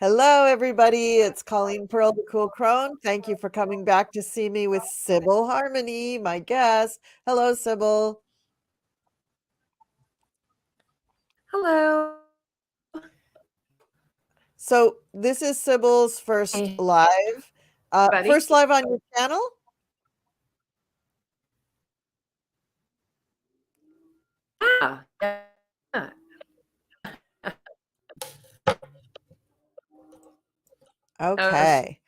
Hello, everybody. It's Colleen Pearl, the Cool Crone. Thank you for coming back to see me with Sybil Harmony, my guest. Hello, Sybil. Hello. So this is Sybil's first Hey, live. buddy. First live on your channel? Yeah. Okay.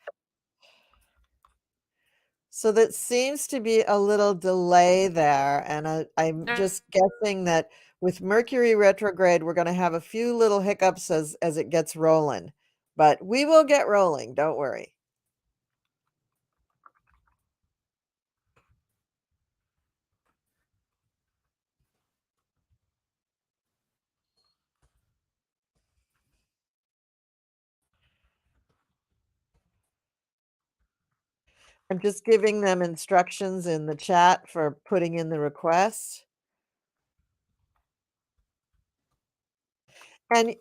So that seems to be a little delay there. And I'm just guessing that with Mercury retrograde, we're going to have a few little hiccups as it gets rolling. But we will get rolling. Don't worry. I'm just giving them instructions in the chat for putting in the request. And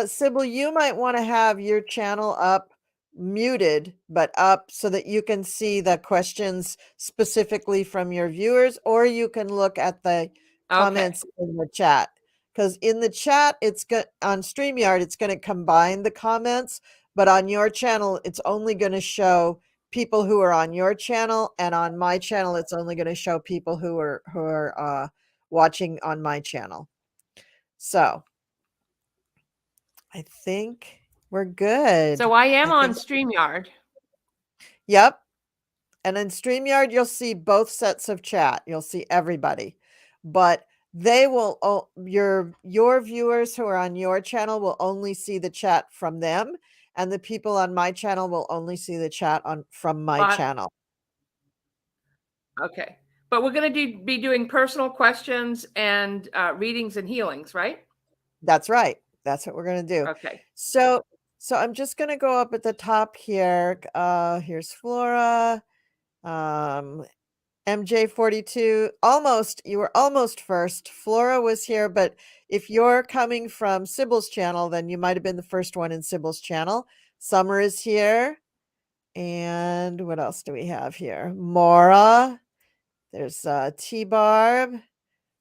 Sybil, you might want to have your channel up muted, but up so that you can see the questions specifically from your viewers, or you can look at the comments in the chat. Because in the chat, on StreamYard, it's going to combine the comments, but on your channel, it's only going to show people who are on your channel, and on my channel, it's only going to show people who are watching on my channel. So I think we're good. So I am on StreamYard. Yep. And in StreamYard, you'll see both sets of chat. You'll see everybody. But they will, your viewers who are on your channel will only see the chat from them. And the people on my channel will only see the chat from my channel. Okay. But we're going to be doing personal questions and readings and healings, right? That's right. That's what we're going to do. Okay. So I'm just going to go up at the top here. Here's Flora. MJ42, you were almost first. Flora was here, but if you're coming from Sybil's channel, then you might have been the first one in Sybil's channel. Summer is here. And what else do we have here? Mora. There's T-Barb,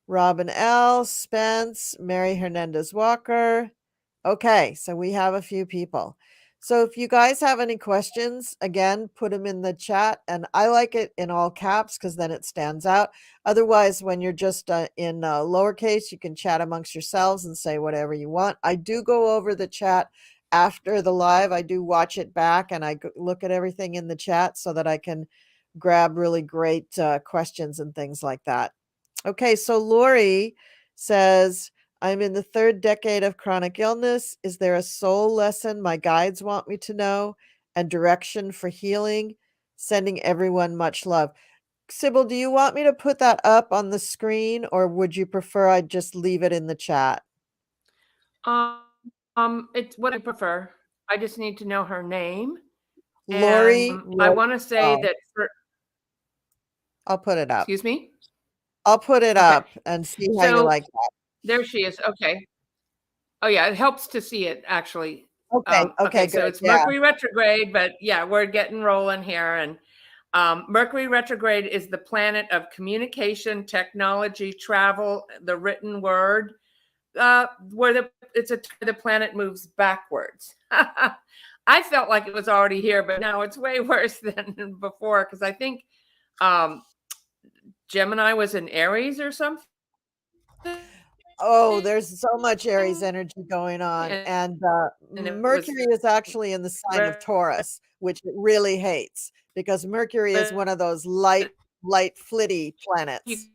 Robin L, Spence, Mary Hernandez Walker. Okay, so we have a few people. So if you guys have any questions, again, put them in the chat. And I like it in all caps because then it stands out. Otherwise, when you're just in lowercase, you can chat amongst yourselves and say whatever you want. I do go over the chat after the live. I do watch it back and I look at everything in the chat so that I can grab really great questions and things like that. Okay, so Lori says, I'm in the 3rd decade of chronic illness. Is there a soul lesson my guides want me to know and direction for healing? Sending everyone much love. Sybil, do you want me to put that up on the screen or would you prefer I just leave it in the chat? It's what I prefer. I just need to know her name. Lori. And I want to say that I'll put it up. Excuse me? I'll put it up and see how you like that. There she is. Okay. Oh, yeah. It helps to see it, actually. Okay. Okay. So it's Mercury retrograde, but yeah, we're getting rolling here. And Mercury retrograde is the planet of communication, technology, travel, the written word, where the planet moves backwards. I felt like it was already here, but now it's way worse than before because I think Gemini was in Aries or something. Oh, there's so much Aries energy going on. And Mercury is actually in the sign of Taurus, which it really hates because Mercury is one of those light, flitty planets.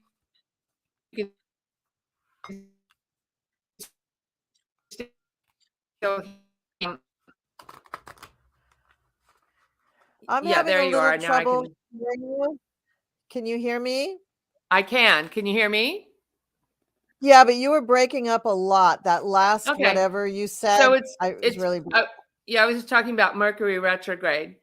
I'm having a little trouble hearing you. Can you hear me? I can. Can you hear me? Yeah, but you were breaking up a lot. That last whatever you said, so it's really yeah, I was just talking about Mercury retrograde.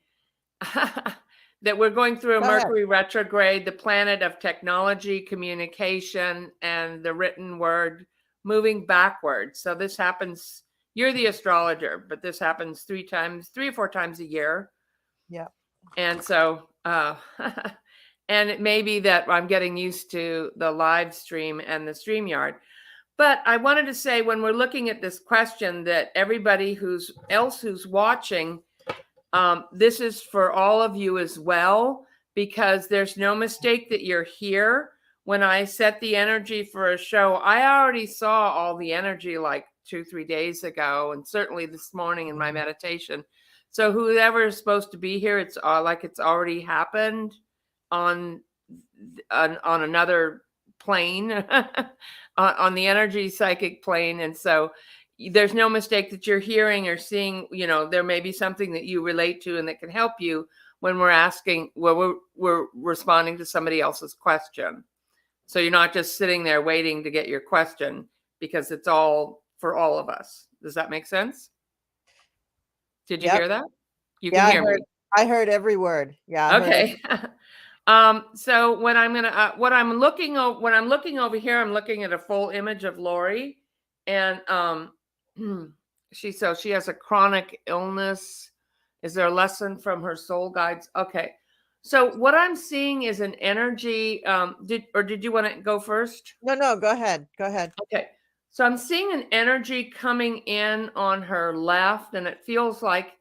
That we're going through a Mercury retrograde, the planet of technology, communication, and the written word moving backwards. So this happens, you're the astrologer, but this happens 3 or 4 times a year. Yeah. And so, and it may be that I'm getting used to the live stream and the StreamYard. But I wanted to say, when we're looking at this question, that everybody who's watching, this is for all of you as well, because there's no mistake that you're here. When I set the energy for a show, I already saw all the energy like 2-3 days ago, and certainly this morning in my meditation. So whoever is supposed to be here, it's like it's already happened on another plane, on the energy psychic plane. And so there's no mistake that you're hearing or seeing. There may be something that you relate to and that can help you when we're responding to somebody else's question. So you're not just sitting there waiting to get your question, because it's all for all of us. Does that make sense? Did you hear that? You can hear me. I heard every word. Yeah. Okay. So when I'm looking over here, I'm looking at a full image of Lori, and she has a chronic illness. Is there a lesson from her soul guides? Okay. So what I'm seeing is an energy. Did you want to go first? No, go ahead. Go ahead. Okay. So I'm seeing an energy coming in on her left, and it feels like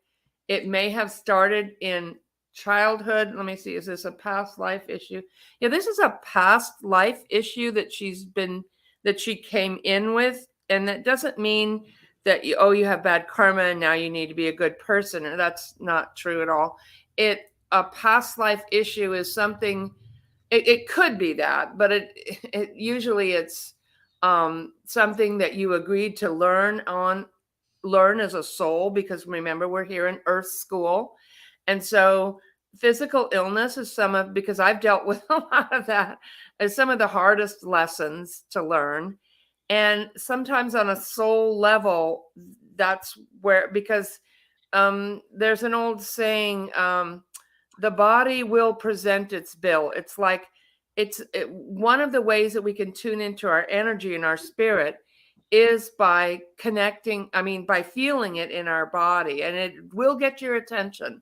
it may have started in childhood. Let me see. Is this a past life issue? Yeah, this is a past life issue that she came in with. And that doesn't mean that you have bad karma and now you need to be a good person. And that's not true at all. A past life issue is something, it could be that, but it usually it's something that you agreed to learn as a soul, because remember, we're here in Earth School. And so physical illness is because I've dealt with a lot of that, is some of the hardest lessons to learn. And sometimes on a soul level, that's where, because there's an old saying, the body will present its bill. It's like, one of the ways that we can tune into our energy and our spirit is by by feeling it in our body, and it will get your attention.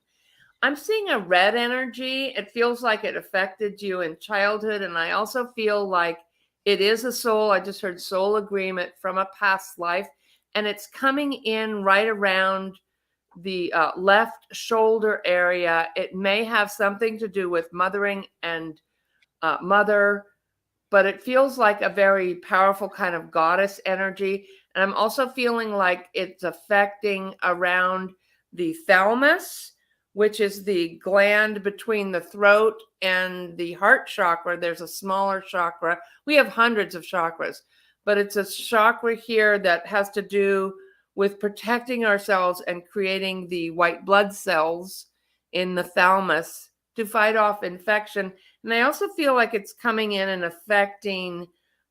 I'm seeing a red energy. It feels like it affected you in childhood. And I also feel like it is a soul. I just heard soul agreement from a past life, and it's coming in right around the left shoulder area. It may have something to do with mothering and mother, but it feels like a very powerful kind of goddess energy. And I'm also feeling like it's affecting around the thalamus, which is the gland between the throat and the heart chakra. There's a smaller chakra. We have hundreds of chakras, but it's a chakra here that has to do with protecting ourselves and creating the white blood cells in the thalamus to fight off infection. And I also feel like it's coming in and affecting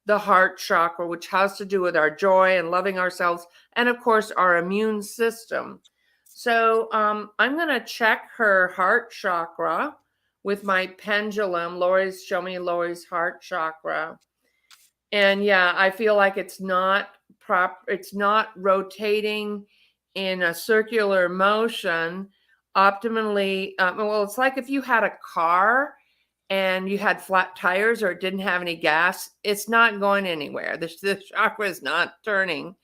the heart chakra, which has to do with our joy and loving ourselves, and of course, our immune system. So I'm going to check her heart chakra with my pendulum. Show me Lori's heart chakra. And yeah, I feel like it's not rotating in a circular motion optimally. Well, it's like if you had a car and you had flat tires or it didn't have any gas, it's not going anywhere. The chakra is not turning.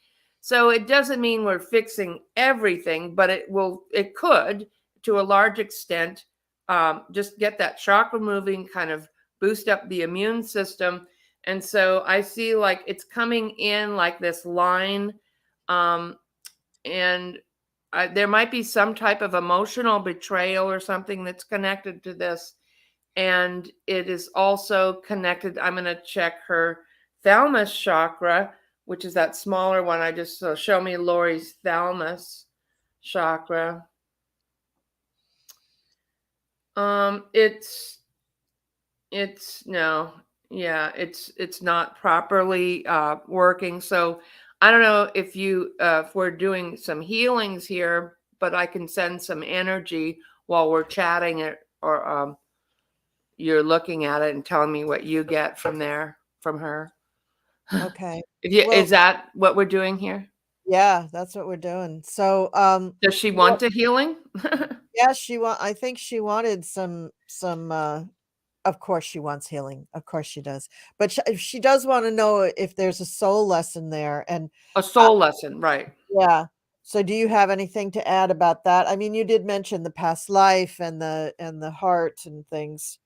So it doesn't mean we're fixing everything, but it could, to a large extent, just get that chakra moving, kind of boost up the immune system. And so I see like it's coming in like this line, and there might be some type of emotional betrayal or something that's connected to this. And it is also connected. I'm going to check her thalamus chakra, which is that smaller one. Show me Lori's thalamus chakra. It's not properly working. So I don't know if we're doing some healings here, but I can send some energy while we're chatting it, or you're looking at it and telling me what you get from her. Okay. Is that what we're doing here? Yeah, that's what we're doing. So, Does she what want a healing? yeah, I think she wanted of course she wants healing. Of course she does. But she does wanna know if there's a soul lesson there, and, A uh soul lesson, right. yeah. So do you have anything to add about that? I mean, you did mention the past life and the heart and things.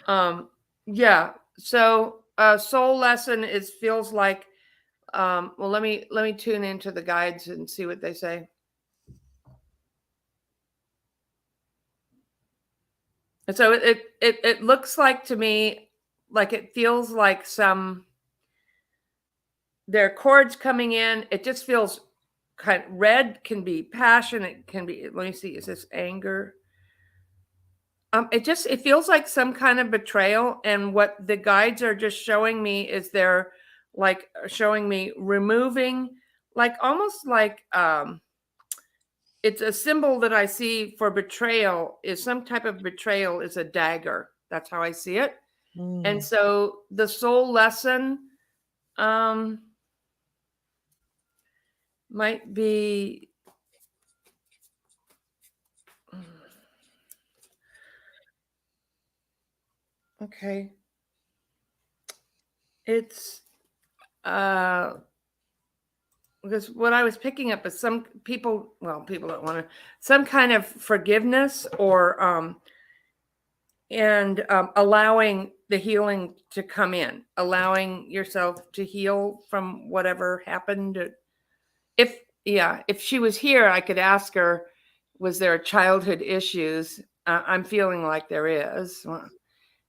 Um, yeah. So soul lesson is feels like well let me tune into the guides and see what they say. And so it looks like to me like it feels like some there are chords coming in. It just feels kind of red can be passion. It can be let me see, is this anger? It feels like some kind of betrayal, and what the guides are just showing me is they're like showing me removing, like almost like it's a symbol that I see for betrayal is some type of betrayal is a dagger. That's how I see it. And Mm. so the soul lesson um might be okay. It's uh because what I was picking up is some people, well, people that want to, some kind of forgiveness or, and allowing the healing to come in, allowing yourself to heal from whatever happened. If, yeah, if she was here, I could ask her, was there childhood issues? I'm feeling like there is, well,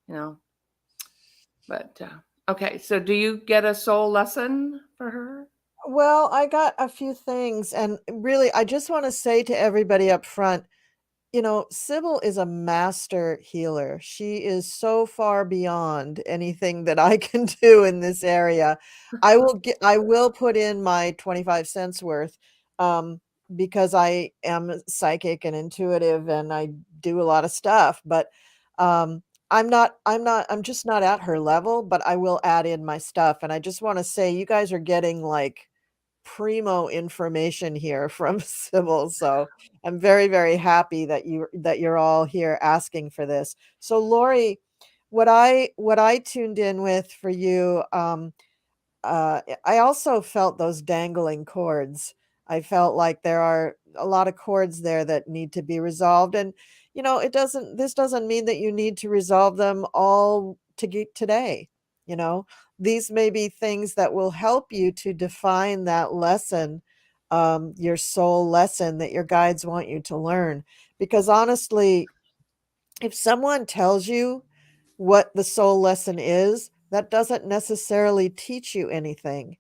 you know, but okay. So do you get a soul lesson for her? Well, I got a few things, and really, I just wanna say to everybody up front, you know, Sybil is a master healer. She is so far beyond anything that I can do in this area. I will put in my 25 cents worth, um, because I am psychic and intuitive and I do a lot of stuff, but, um, I'm just not at her level, but I will add in my stuff, and I just wanna say you guys are getting, like, primo information here from Sybil, so I'm very, very happy that you're all here asking for this. So Lori, what I tuned in with for you, I also felt those dangling cords. I felt like there are a lot of cords there that need to be resolved, and, you know, this doesn't mean that you need to resolve them all today, you know? These may be things that will help you to define that lesson, your soul lesson that your guides want you to learn, because honestly, if someone tells you what the soul lesson is, that doesn't necessarily teach you anything.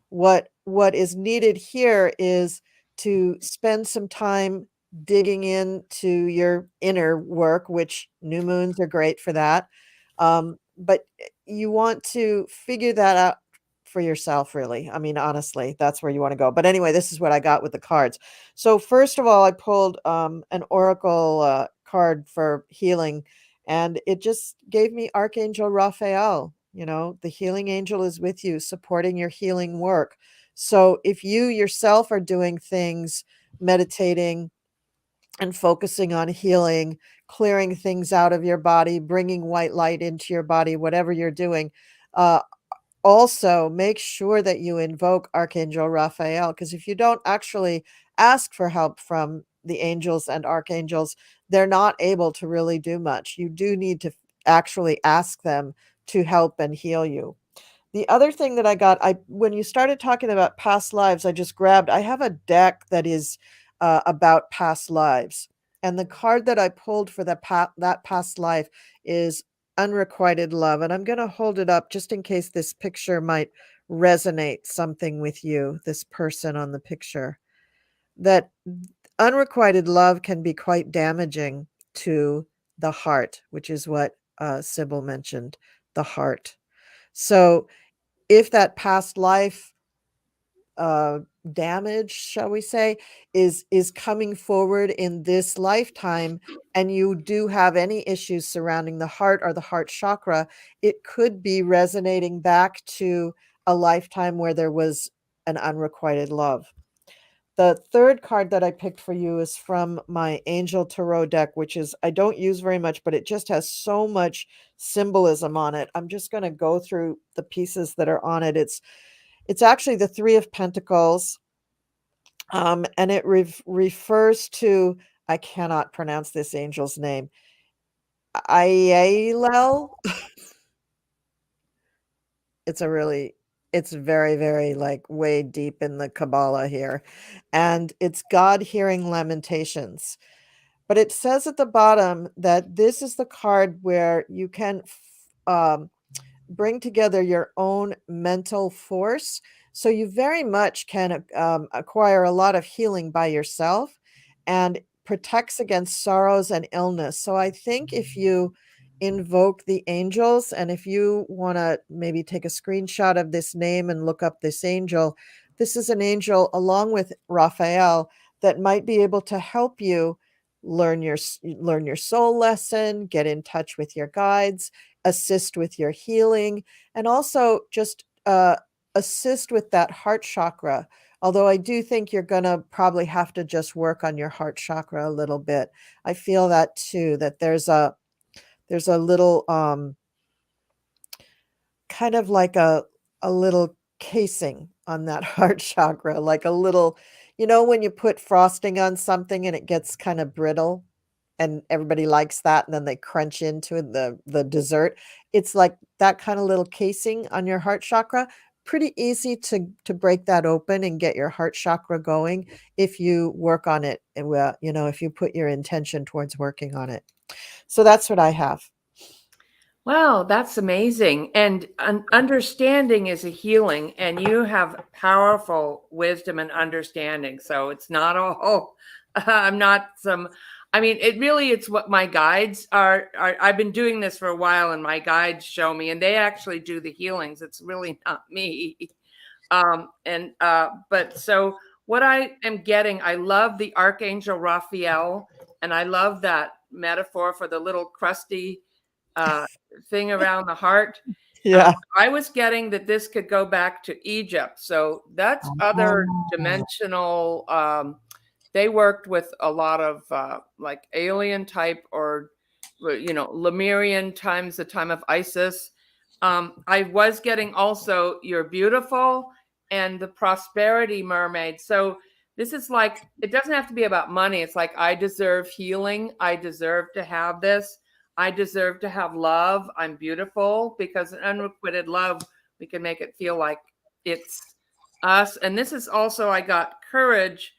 What is needed here is to spend some time digging into your inner work, which new moons are great for that. But you want to figure that out for yourself, really. I mean, honestly, that's where you want to go. But anyway, this is what I got with the cards. So first of all, I pulled an oracle card for healing, and it just gave me Archangel Raphael. You know, the healing angel is with you, supporting your healing work. So if you yourself are doing things, meditating and focusing on healing, clearing things out of your body, bringing white light into your body, whatever you're doing, uh, also make sure that you invoke Archangel Raphael, because if you don't actually ask for help from the angels and archangels, they're not able to really do much. You do need to actually ask them to help and heal you. The other thing that I got, I when you started talking about past lives, I have a deck that is, about past lives, and the card that I pulled for that past life is unrequited love, and I'm gonna hold it up just in case this picture might resonate something with you, this person on the picture. That unrequited love can be quite damaging to the heart, which is what, Sybil mentioned, the heart. So if that past life uh damage, shall we say, is coming forward in this lifetime, and you do have any issues surrounding the heart or the heart chakra, it could be resonating back to a lifetime where there was and unrequited love. The third card that I picked for you is from my Angel Tarot deck, which is I don't use very much, but it just has so much symbolism on it. I'm just going to go through the pieces that are on it. It's actually the Three of Pentacles, and it refers to, I cannot pronounce this angel's name, Ayalel. It's very, very like way deep in the Kabbalah here. And it's God hearing lamentations. But it says at the bottom that this is the card where you can bring together your own mental force. So you very much can acquire a lot of healing by yourself, and protects against sorrows and illness. So I think if you invoke the angels, and if you want to maybe take a screenshot of this name and look up this angel, this is an angel along with Raphael that might be able to help you learn your soul lesson, get in touch with your guides, assist with your healing, and also just assist with that heart chakra. Although I do think you're going to probably have to just work on your heart chakra a little bit. I feel that too, that there's a little kind of like a little casing on that heart chakra, like a little, when you put frosting on something and it gets kind of brittle and everybody likes that, and then they crunch into the dessert. It's like that kind of little casing on your heart chakra. Pretty easy to break that open and get your heart chakra going if you work on it, and if you put your intention towards working on it. So that's what I have. Wow, that's amazing. And understanding is a healing, and you have powerful wisdom and understanding. So it's not all, I'm not some, I mean, it's what my guides are. I've been doing this for a while, and my guides show me, and they actually do the healings. It's really not me. But so what I am getting, I love the Archangel Raphael, and I love that metaphor for the little crusty thing around the heart. Yeah. I was getting that this could go back to Egypt. So that's other dimensional. They worked with a lot of like alien type, or, Lemurian times, the time of Isis. I was getting also You're Beautiful and the Prosperity Mermaid. So this is like, it doesn't have to be about money. It's like, I deserve healing. I deserve to have this. I deserve to have love. I'm beautiful, because in unrequited love, we can make it feel like it's us. And this is also, I got courage,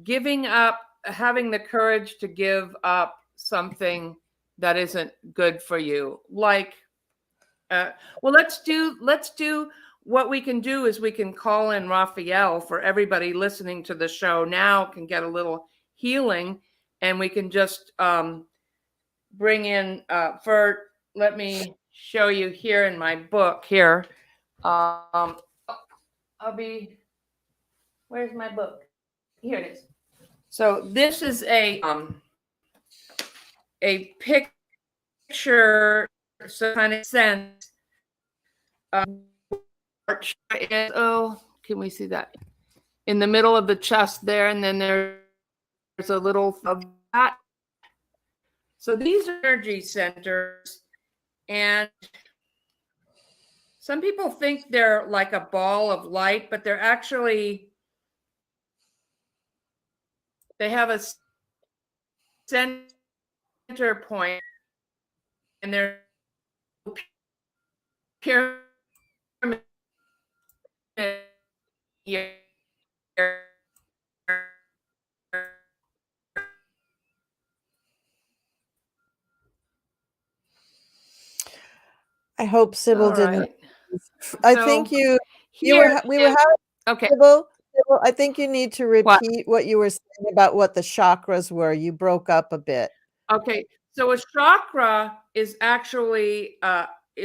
giving up, having the courage to give up something that isn't good for you. Like, well, let's do what we can do is we can call in Raphael for everybody listening to the show now can get a little healing, and we can just bring in let me show you here in my book here. I'll be, where's my book? Here it is. So this is a picture, so kind of sense. Oh, can we see that? In the middle of the chest there, and then there's a little of that. So these are energy centers, and some people think they're like a ball of light, but they're actually, they have a center point, and they're pyramid here. I hope Sybil All didn't. right. I So think we here were having okay. Sybil, I think you need to What? repeat what you were saying about what the chakras were. You broke up a bit. Okay. So a chakra is actually,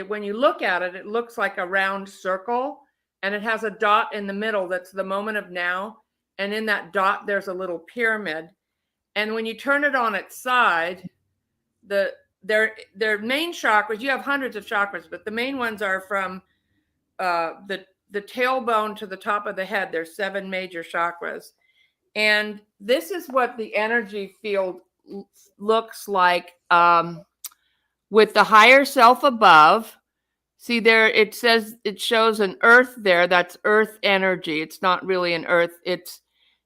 when you look at it, it looks like a round circle, and it has a dot in the middle. That's the moment of now. And in that dot, there's a little pyramid. And when you turn it on its side, their main chakras, you have hundreds of chakras, but the main ones are from the the tailbone to the top of the head. There's 7 major chakras. And this is what the energy field looks like with the higher self above. See there, it says, it shows an earth there. That's earth energy. It's not really an earth. It's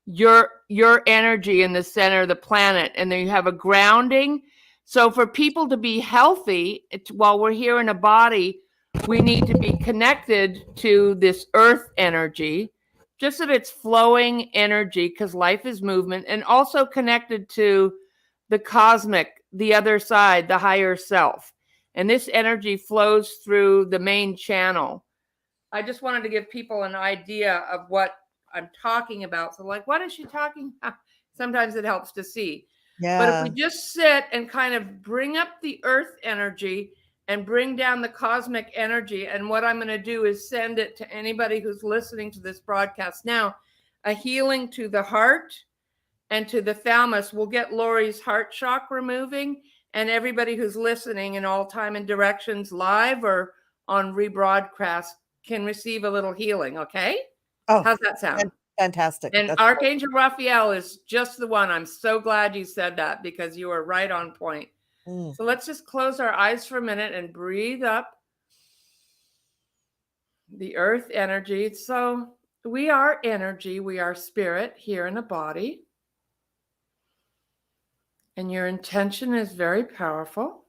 your energy in the center of the planet. And then you have a grounding. So for people to be healthy, while we're here in a body, we need to be connected to this earth energy, just that it's flowing energy, because life is movement, and also connected to the cosmic, the other side, the higher self. And this energy flows through the main channel. I just wanted to give people an idea of what I'm talking about. So like, what is she talking about? Sometimes it helps to see. Yeah. But if we just sit and kind of bring up the earth energy and bring down the cosmic energy, and what I'm going to do is send it to anybody who's listening to this broadcast now, a healing to the heart and to the thalamus. We'll get Lori's heart chakra moving, and everybody who's listening in all time and directions, live or on rebroadcast, can receive a little healing. Okay. Oh, how's that sound? Fantastic. And That's Archangel Raphael is just the one. I'm so glad you said that, because you are right on point. So let's just close our eyes for a minute and breathe up the earth energy. So we are energy, we are spirit here in a body. And your intention is very powerful.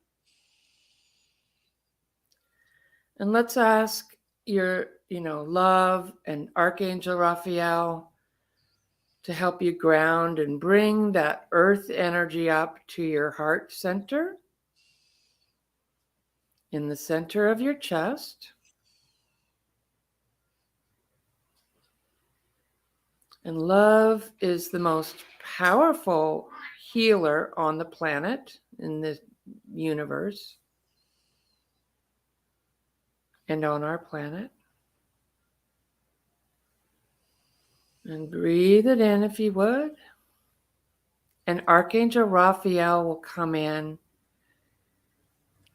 And let's ask your, love and Archangel Raphael to help you ground and bring that earth energy up to your heart center, in the center of your chest. And love is the most powerful healer on the planet, in the universe, and on our planet. And breathe it in if you would. And Archangel Raphael will come in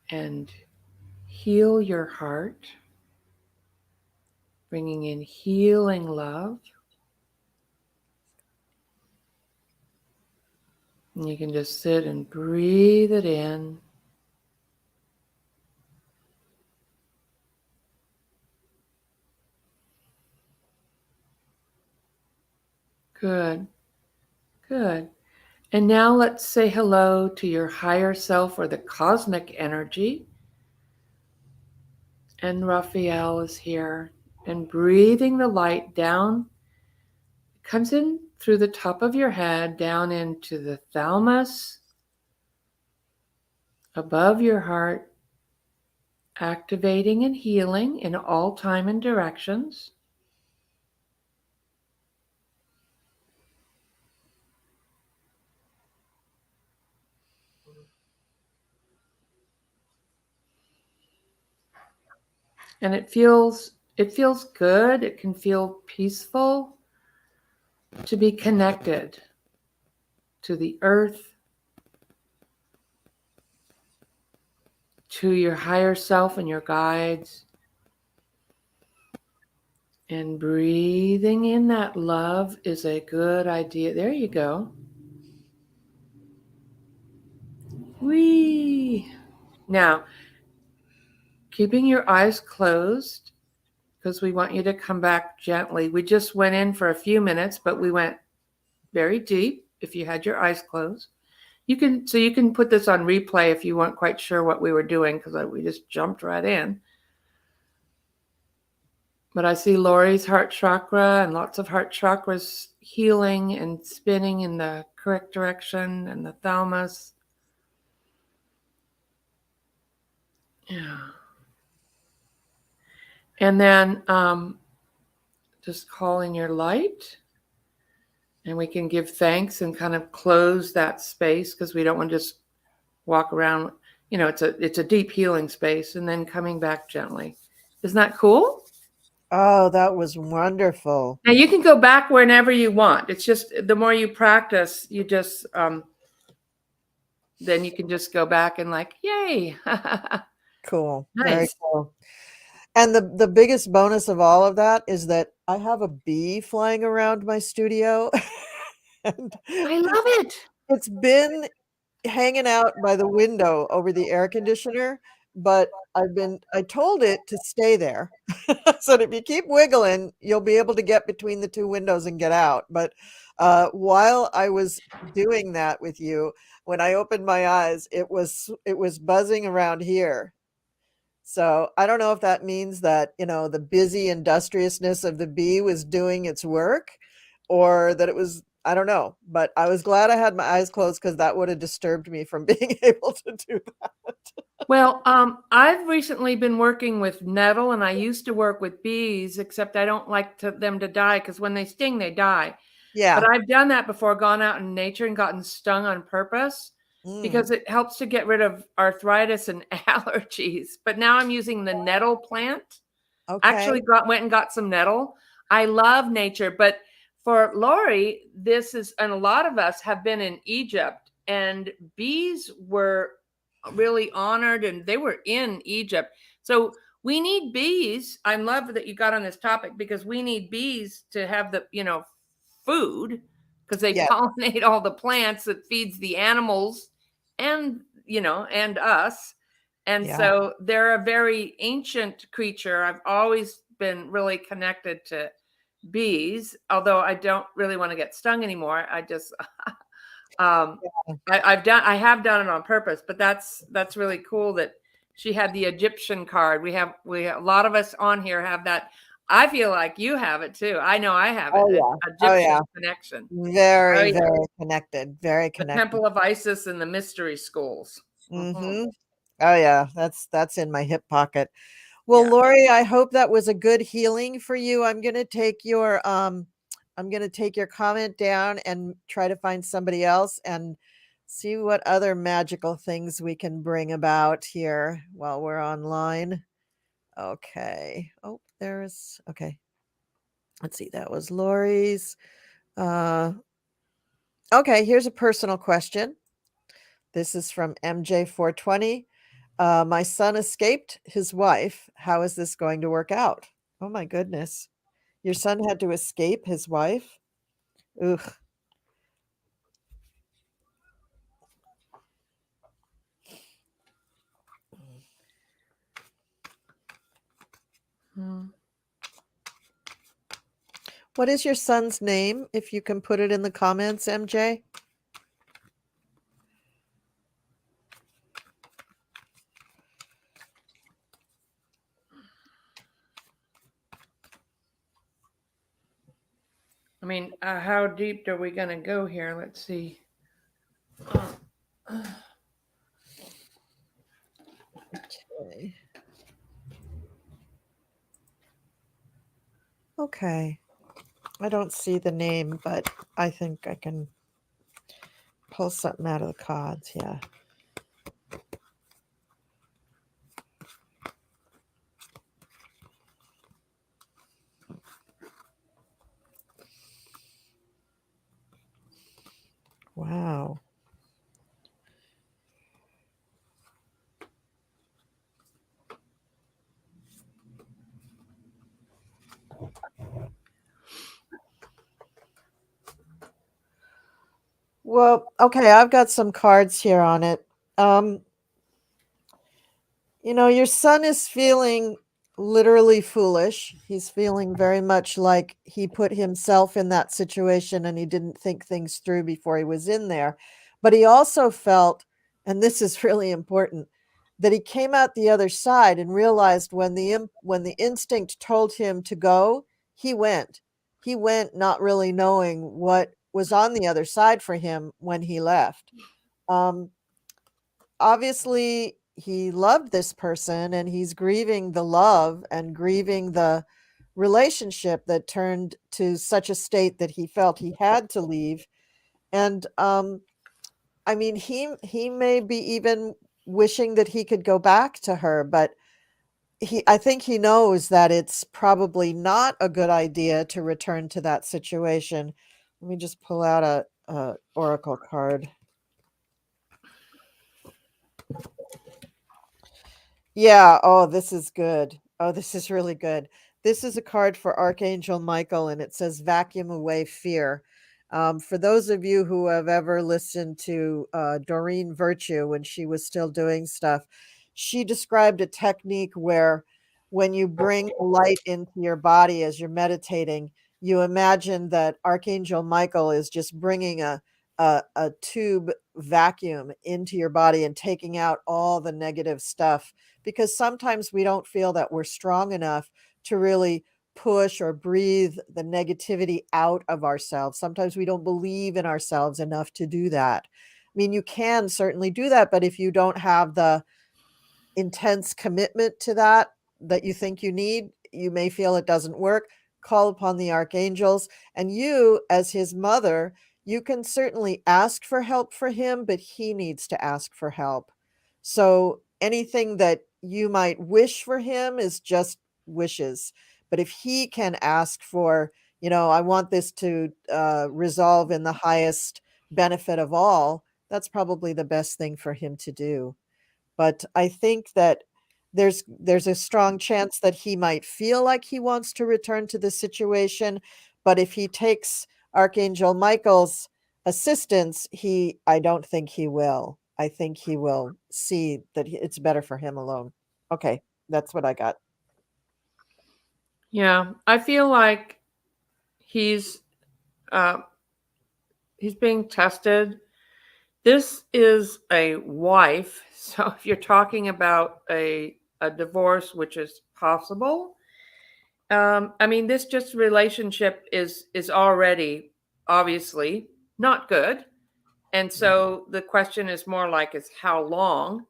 and heal your heart, bringing in healing love. And you can just sit and breathe it in. Good, good. And now let's say hello to your higher self, or the cosmic energy. And Raphael is here, and breathing the light down, it comes in through the top of your head, down into the thalamus, above your heart, activating and healing in all time and directions. And it feels good. It can feel peaceful to be connected to the earth, to your higher self and your guides. And breathing in that love is a good idea. There you go. Whee! Now, keeping your eyes closed, because we want you to come back gently. We just went in for a few minutes, but we went very deep if you had your eyes closed. You can put this on replay if you weren't quite sure what we were doing, because we just jumped right in. But I see Lori's heart chakra and lots of heart chakras healing and spinning in the correct direction, and the thalamus. Yeah. And then just calling your light. And we can give thanks and kind of close that space, because we don't want to just walk around. It's a deep healing space, and then coming back gently. Isn't that cool? Oh, that was wonderful. Now you can go back whenever you want. It's just the more you practice, you just then you can just go back and like, yay. Cool. Nice. Very cool. And the biggest bonus of all of that is that I have a bee flying around my studio, and I love it. it's been hanging out by the window over the air conditioner, but I told it to stay there. So if you keep wiggling, you'll be able to get between the 2 windows and get out. But, while I was doing that with you, when I opened my eyes, it was buzzing around here. So, I don't know if that means that, the busy industriousness of the bee was doing its work, or that it was, I don't know, but I was glad I had my eyes closed because that would have disturbed me from being able to do that. Well, I've recently been working with nettle, and I used to work with bees, except I don't like them to die because when they sting, they die. But Yeah. I've done that before, gone out in nature and gotten stung on purpose Mm, because it helps to get rid of arthritis and allergies. But now I'm using the nettle plant. okay. Actually went and got some nettle. I love nature, but for Lori, this is, and a lot of us have been in Egypt, and bees were really honored and they were in Egypt. So we need bees. I love that you got on this topic because we need bees to have the, food because they Yeah, pollinate all the plants that feeds the animals and, and us. And yeah. so they're a very ancient creature. I've always been really connected to bees, although I don't really want to get stung anymore. I just um I have done it on purpose, but that's really cool that she had the Egyptian card. A lot of us on here have that. I feel like you have it too. I know I have it. Oh, yeah. Oh, Egyptian yeah. connection. Oh Very, yeah. very connected, very The connected. Temple of Isis and the mystery schools. Mhm. Mhm. Oh, yeah, that's in my hip pocket. Well, Yeah. Lori, I hope that was a good healing for you. I'm gonna take your comment down and try to find somebody else and see what other magical things we can bring about here while we're online. Okay. Oh, there's okay. Let's see. That was Lori's. Uh, okay, here's a personal question. This is from MJ420. My son escaped his wife. How is this going to work out? Oh my goodness. Your son had to escape his wife? Ugh. Mm. What is your son's name? If you can put it in the comments, MJ. I mean, how deep are we going to go here? Let's see. Okay. Okay. I don't see the name, but I think I can pull something out of the cards. Yeah. Wow. Well, okay, I've got some cards here on it. Um, your son is feeling literally foolish. He's feeling very much like he put himself in that situation and he didn't think things through before he was in there. But he also felt, and this is really important, that he came out the other side and realized when the instinct told him to go, he went. He went not really knowing what was on the other side for him when he left. Um, Obviously he loved this person and he's grieving the love and grieving the relationship that turned to such a state that he felt he had to leave. And I mean, he may be even wishing that he could go back to her, but I think he knows that it's probably not a good idea to return to that situation. Let me just pull out a oracle card. Yeah, oh, this is good. Oh, this is really good. This is a card for Archangel Michael, and it says vacuum away fear. For those of you who have ever listened to Doreen Virtue when she was still doing stuff, she described a technique where when you bring light into your body as you're meditating, you imagine that Archangel Michael is just bringing a tube vacuum into your body and taking out all the negative stuff, because sometimes we don't feel that we're strong enough to really push or breathe the negativity out of ourselves. Sometimes we don't believe in ourselves enough to do that. I mean, you can certainly do that, but if you don't have the intense commitment to that you think you need, you may feel it doesn't work. Call upon the archangels, and you, as his mother, you can certainly ask for help for him, but he needs to ask for help. So anything that you might wish for him is just wishes. But if he can ask for, I want this to resolve in the highest benefit of all, that's probably the best thing for him to do. But I think that there's a strong chance that he might feel like he wants to return to the situation, but if he takes Archangel Michael's assistance, I don't think he will. I think he will see that it's better for him alone. Okay, that's what I got. Yeah, I feel like he's uh, he's being tested. This is a wife, so if you're talking about a divorce, which is possible, I mean, this just relationship is already obviously not good, and so the question is more like, is how long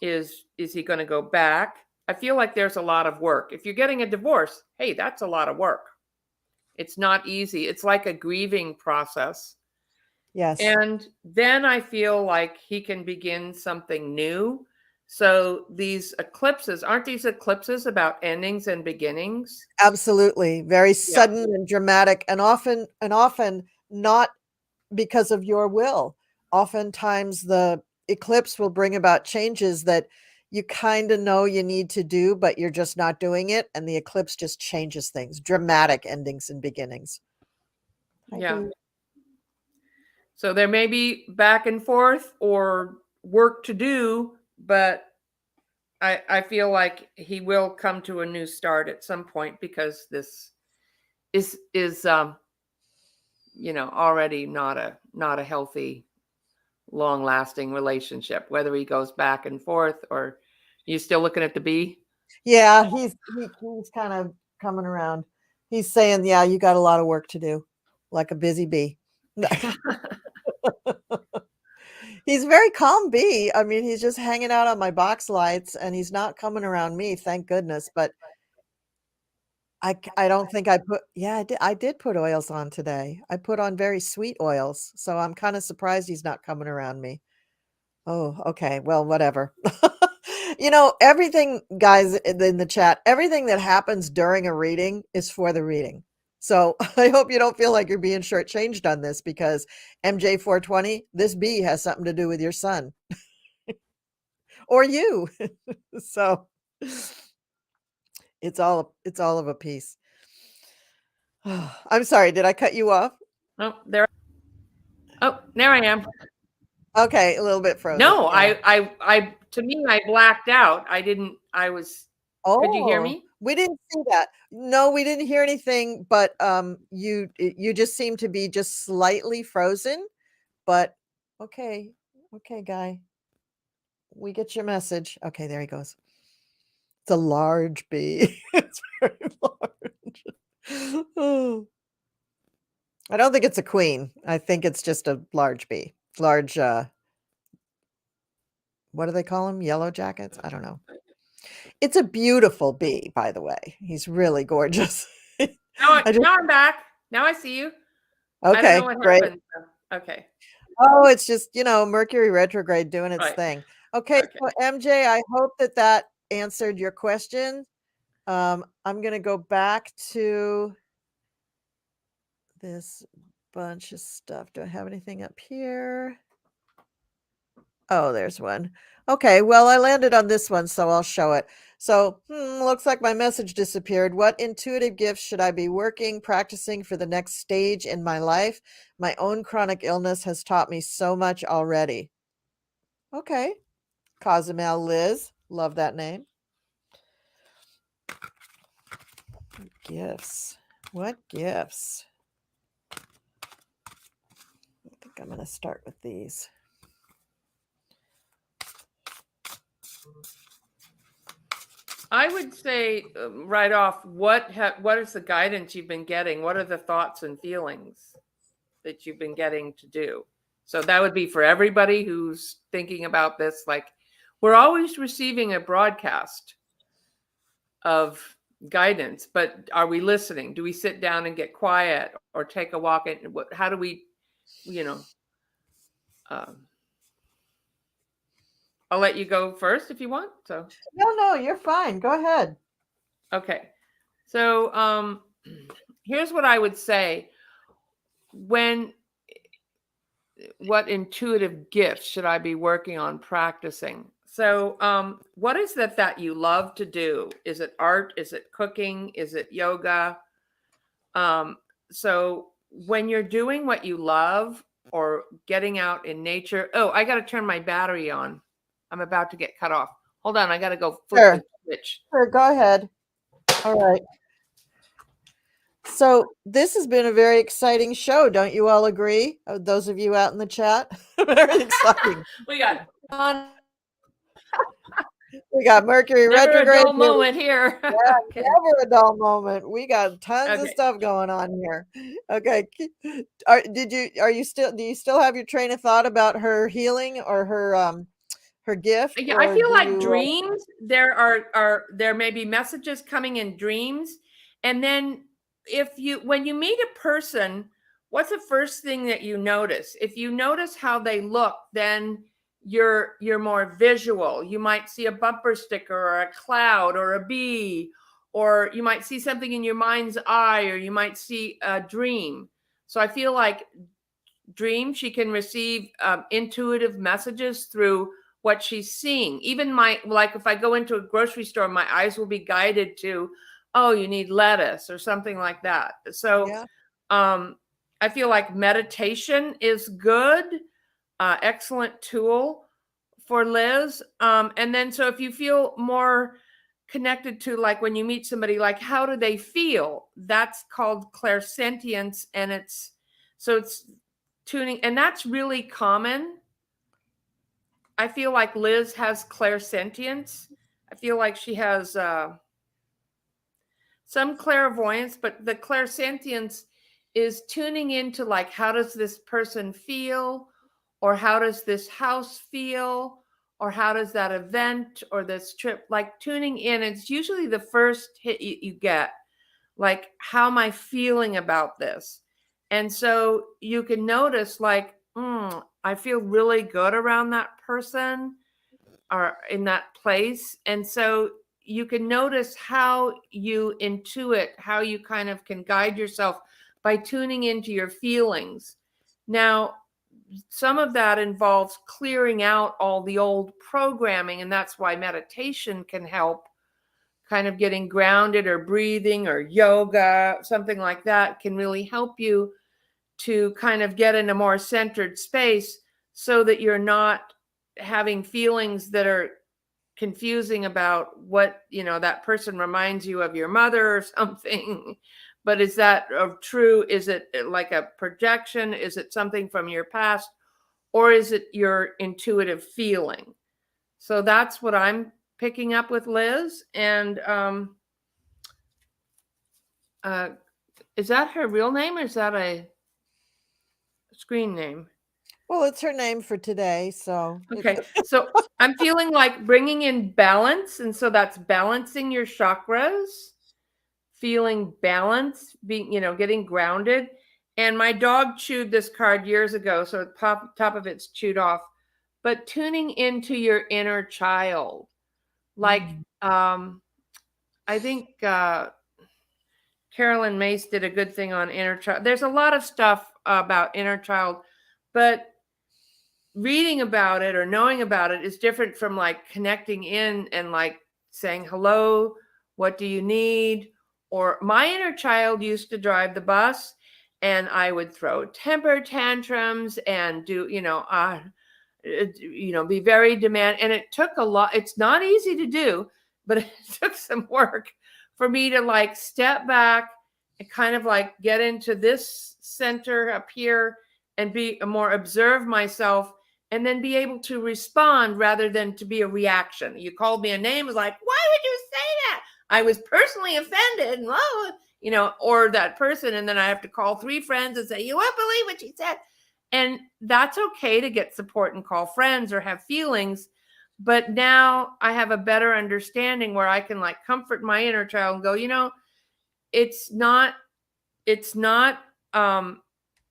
is he going to go back? I feel like there's a lot of work. If you're getting a divorce, hey, that's a lot of work. It's not easy. It's like a grieving process. Yes. And then I feel like he can begin something new. So these eclipses, aren't these eclipses about endings and beginnings? Absolutely. Very Yeah. sudden and dramatic, and often not because of your will. Oftentimes, the eclipse will bring about changes that you kind of know you need to do, but you're just not doing it. And the eclipse just changes things, dramatic endings and beginnings. Hi, Yeah. B. So there may be back and forth or work to do, but I feel like he will come to a new start at some point because this is already not a healthy, long lasting relationship, whether he goes back and forth or you still looking at the bee. Yeah, he's kind of coming around. He's saying, "Yeah, you got a lot of work to do, like a busy bee." He's very calm bee. I mean, he's just hanging out on my box lights, and he's not coming around me, thank goodness. But I don't think I put yeah, I did put oils on today. I put on very sweet oils, so I'm kinda surprised he's not coming around me. Oh, okay, well, whatever. Everything, guys, in the chat, everything that happens during a reading is for the reading. So, I hope you don't feel like you're being shortchanged on this, because MJ420, this bee has something to do with your son or you. So, it's all of a piece. I'm sorry, did I cut you off? Oh, there. Oh, there I am. Okay, a little bit frozen, No, yeah. to me, I blacked out. I didn't. I was. Could you hear Oh, me? we didn't see that. No, we didn't hear anything, but, you just seem to be just slightly frozen, but okay. Okay, guy. We get your message. Okay, there he goes. It's a large bee. It's very large. Oh. I don't think it's a queen. I think it's just a large bee. Large, what do they call them? Yellow jackets? I don't know. It's a beautiful bee, by the way. He's really gorgeous. I just Now I'm back. Now I see you. I don't know Okay, what great. happened. Okay. Oh, it's just, Mercury retrograde doing its Right. thing. Okay, Okay. so MJ, I hope that answered your question. I'm gonna go back to this bunch of stuff. Do I have anything up here? Oh, there's one. Okay, well, I landed on this one, so I'll show it. So, looks like my message disappeared. What intuitive gifts should I be practicing for the next stage in my life? My own chronic illness has taught me so much already. Okay, Cozumel Liz. Love that name. Gifts. What gifts? I think I'm going to start with these. I would say right off, what is the guidance you've been getting? What are the thoughts and feelings that you've been getting to do? So that would be for everybody who's thinking about this. Like, we're always receiving a broadcast of guidance, but are we listening? Do we sit down and get quiet or take a walk? And how do we, I'll let you go first if you want. So No, you're fine. Go ahead. okay. So here's what I would say. What intuitive gifts should I be working on practicing? So what is that you love to do? Is it art? Is it cooking? Is it yoga? So when you're doing what you love or getting out in nature, I got to turn my battery on. I'm about to get cut off. Hold on, I got to go flip the switch. Sure, go ahead. All right. So this has been a very exciting show. Don't you all agree? Those of you out in the chat, very exciting. We got Mercury never Retrograde. a dull moment here. Yeah, Okay. never a dull moment. We got tons of stuff going on here. Okay. Do you still have your train of thought about her healing or her gift? Yeah, or I feel do like you, dreams, there may be messages coming in dreams. And then when you meet a person, what's the first thing that you notice? If you notice how they look, then you're more visual. You might see a bumper sticker or a cloud or a bee, or you might see something in your mind's eye, or you might see a dream. So I feel like dream, she can receive intuitive messages through what she's seeing. Even like if I go into a grocery store, my eyes will be guided to, oh, you need lettuce or something like that. So yeah. I feel like meditation is good, excellent tool for Liz. And then so if you feel more connected to, like, when you meet somebody, like, how do they feel? That's called clairsentience, and it's tuning, and that's really common. I feel like Liz has clairsentience. I feel like she has some clairvoyance, but the clairsentience is tuning into, like, how does this person feel, or how does this house feel, or how does that event or this trip, like, tuning in. It's usually the first hit you get, like, how am I feeling about this? And so you can notice, like, I feel really good around that person or in that place. And so you can notice how you intuit, how you kind of can guide yourself by tuning into your feelings. Now, some of that involves clearing out all the old programming, and that's why meditation can help. Kind of getting grounded, or breathing, or yoga, something like that can really help you to kind of get in a more centered space, so that you're not having feelings that are confusing about what, that person reminds you of your mother or something. But is that true? Is it like a projection? Is it something from your past? Or is it your intuitive feeling? So that's what I'm picking up with Liz. And is that her real name, or is that a screen name? Well, it's her name for today, so. Okay. So I'm feeling like bringing in balance. And so that's balancing your chakras, feeling balance, being, getting grounded. And my dog chewed this card years ago, so the top of it's chewed off. But tuning into your inner child, like, I think Carolyn Mace did a good thing on inner child. There's a lot of stuff about inner child, but reading about it or knowing about it is different from like connecting in and like saying hello, what do you need? Or my inner child used to drive the bus, and I would throw temper tantrums and do, be very demand. And it took a lot. It's not easy to do, but it took some work for me to like step back and kind of like get into this center up here and be more observe myself, and then be able to respond rather than to be a reaction. You called me a name, was like, why would you say that? I was personally offended, or that person. And then I have to call 3 friends and say, you won't believe what she said. And that's okay to get support and call friends or have feelings. But now I have a better understanding where I can like comfort my inner child and go, it's not,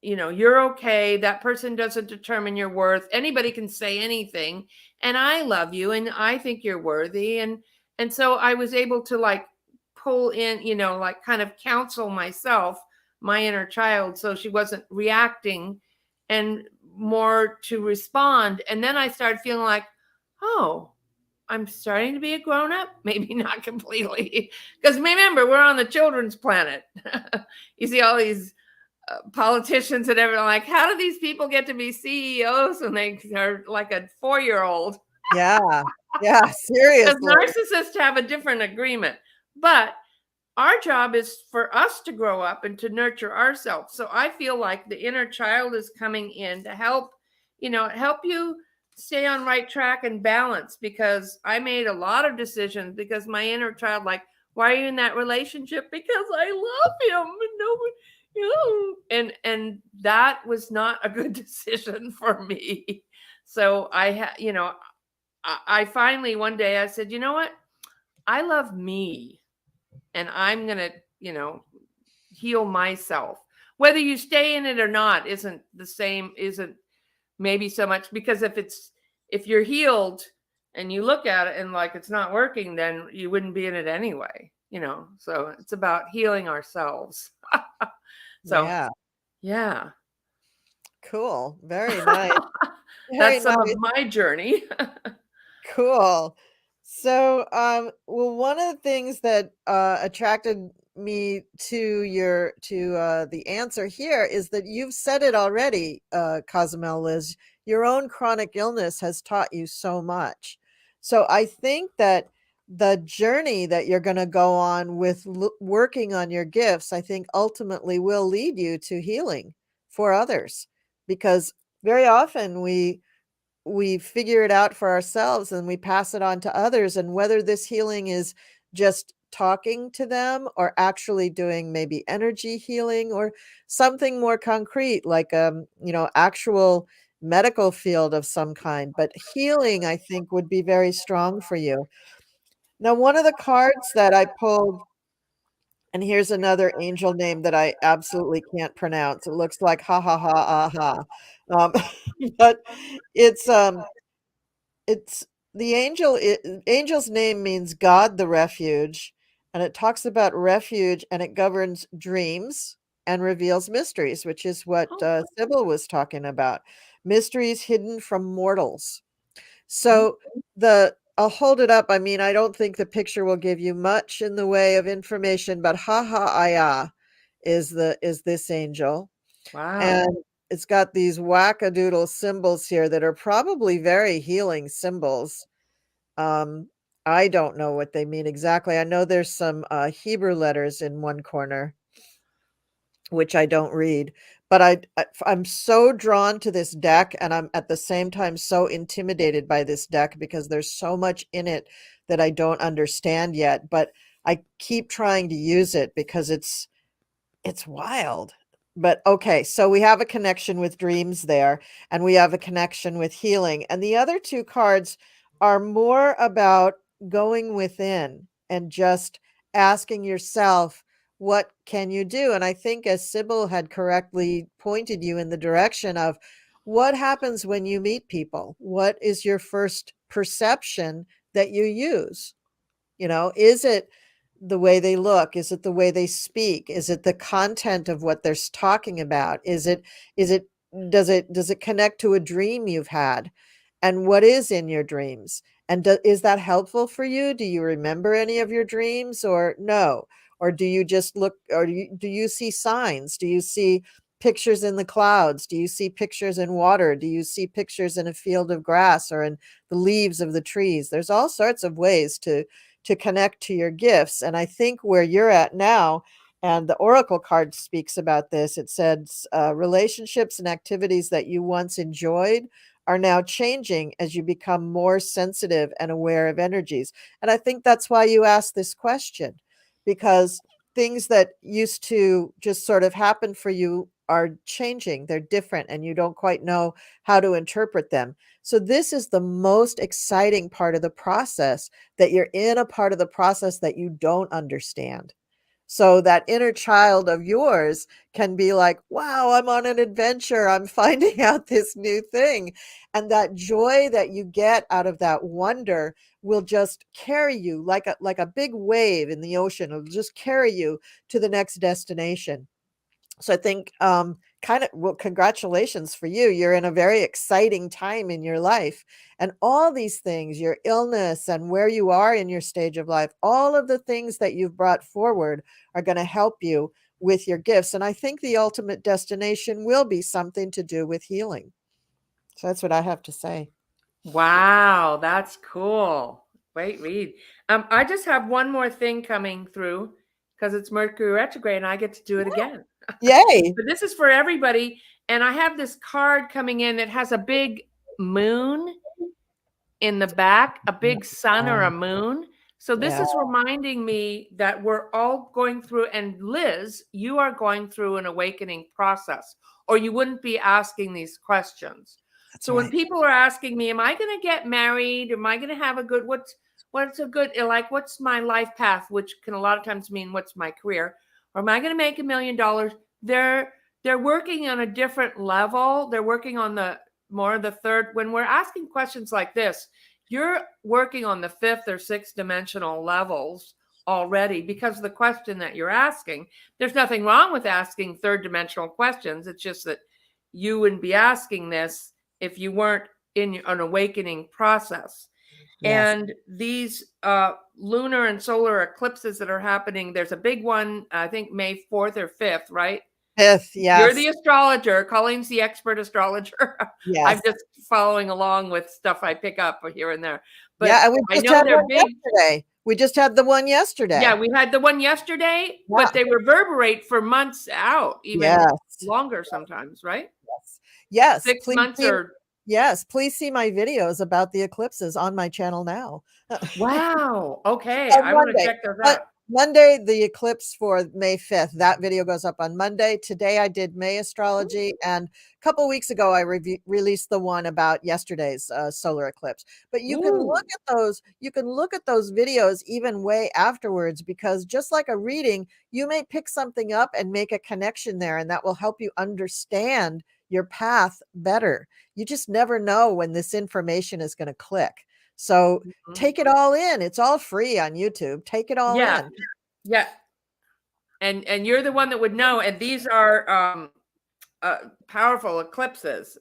you're okay. That person doesn't determine your worth. Anybody can say anything. And I love you and I think you're worthy. And so I was able to like pull in, like kind of counsel myself, my inner child, so she wasn't reacting and more to respond. And then I started feeling like, oh, I'm starting to be a grown up. Maybe not completely. Because remember, we're on the children's planet. You see all these politicians and everything, like, how do these people get to be CEOs when they are like a 4-year-old? Yeah. Yeah. Seriously. Because narcissists have a different agreement. But our job is for us to grow up and to nurture ourselves. So I feel like the inner child is coming in to help you stay on right track and balance, because I made a lot of decisions because my inner child, like, why are you in that relationship? Because I love him and nobody, and that was not a good decision for me. So I finally one day I said, you know what? I love me, and I'm going to, heal myself. Whether you stay in it or not isn't the same, isn't maybe so much, because if you're healed and you look at it and like it's not working, then you wouldn't be in it anyway. So it's about healing ourselves. So yeah. Cool. Very nice. That's some of my journey. Cool. So, well, one of the things that attracted me to the answer here is that you've said it already, Cozumel Liz. Your own chronic illness has taught you so much. So I think that the journey that you're going to go on with working on your gifts, I think ultimately will lead you to healing for others, because very often we figure it out for ourselves and we pass it on to others. And whether this healing is just talking to them or actually doing maybe energy healing or something more concrete, like actual medical field of some kind, but healing, I think, would be very strong for you. Now, one of the cards that I pulled, and here's another angel name that I absolutely can't pronounce. It looks like ha ha ha ah ha. But it's it's the angel's name means God the refuge, and it talks about refuge, and it governs dreams and reveals mysteries, which is what Sybil was talking about. Mysteries hidden from mortals. So I'll hold it up. I mean, I don't think the picture will give you much in the way of information, but ha ha aya is this angel. Wow. And it's got these wackadoodle symbols here that are probably very healing symbols. I don't know what they mean exactly. I know there's some Hebrew letters in one corner, which I don't read, but I'm so drawn to this deck, and I'm at the same time so intimidated by this deck because there's so much in it that I don't understand yet, but I keep trying to use it because it's wild. But okay, so we have a connection with dreams there, and we have a connection with healing. And the other 2 cards are more about going within and just asking yourself, what can you do? And I think, as Sybil had correctly pointed you in the direction of, what happens when you meet people? What is your first perception that you use? Is it the way they look? Is it the way they speak? Is it the content of what they're talking about? Is it does it connect to a dream you've had? And what is in your dreams? And is that helpful for you? Do you remember any of your dreams or no? Or do you just look, or do you see signs? Do you see pictures in the clouds? Do you see pictures in water? Do you see pictures in a field of grass or in the leaves of the trees? There's all sorts of ways to connect to your gifts. And I think where you're at now, and the oracle card speaks about this, it says relationships and activities that you once enjoyed are now changing as you become more sensitive and aware of energies. And I think that's why you asked this question, because things that used to just sort of happen for you are changing. They're different, and you don't quite know how to interpret them. So, this is the most exciting part of the process, that you're in a part of the process that you don't understand. So that inner child of yours can be like, wow, I'm on an adventure. I'm finding out this new thing. And that joy that you get out of that wonder will just carry you like a big wave in the ocean. It'll just carry you to the next destination. So I think kind of, well, congratulations for you. You're in a very exciting time in your life. And all these things, your illness and where you are in your stage of life, all of the things that you've brought forward are going to help you with your gifts. And I think the ultimate destination will be something to do with healing. So that's what I have to say. Wow, that's cool. Great read. I just have one more thing coming through because it's Mercury retrograde and I get to do it again. Yay. But this is for everybody. And I have this card coming in that has a big moon in the back, a big sun or a moon. So this Yeah, is reminding me that we're all going through, and Liz, you are going through an awakening process, or you wouldn't be asking these questions. that's So when right. people are asking me, am I going to get married? Am I going to have a good, what's a good, like, what's my life path, which can a lot of times mean what's my career, or am I going to make $1 million? They're working on a different level. They're working on the more the third. When we're asking questions like this, you're working on the fifth or sixth dimensional levels already because of the question that you're asking. There's nothing wrong with asking third dimensional questions. It's just that you wouldn't be asking this if you weren't in an awakening process. Yes. And these lunar and solar eclipses that are happening, there's a big one, I think May 4th or 5th, right? Fifth, You're yes. the astrologer. Colleen's the expert astrologer. I'm Yes. just following along with stuff I pick up here and there. Yeah, But and we I just know had they're one big. yesterday. We just had the one Yeah, yesterday. we had the one yesterday, Yeah. but they reverberate for months out, even Yes. longer sometimes, right? Yes. Yes. 6 months or Please see my videos about the eclipses on my channel now. wow. Okay, On I want to Monday. check those Mon out. Monday, the eclipse for May 5th. That video goes up on Monday. Today I did May astrology, and a couple weeks ago I released the one about yesterday's solar eclipse. But Ooh. you can look at those videos even way afterwards, because just like a reading, you may pick something up and make a connection there, and that will help you understand your path better. You just never know when this information is going to click. So Mhm. take it all in. It's all free on YouTube. Take it all Yeah, in. yeah. And you're the one that would know. And these are powerful eclipses.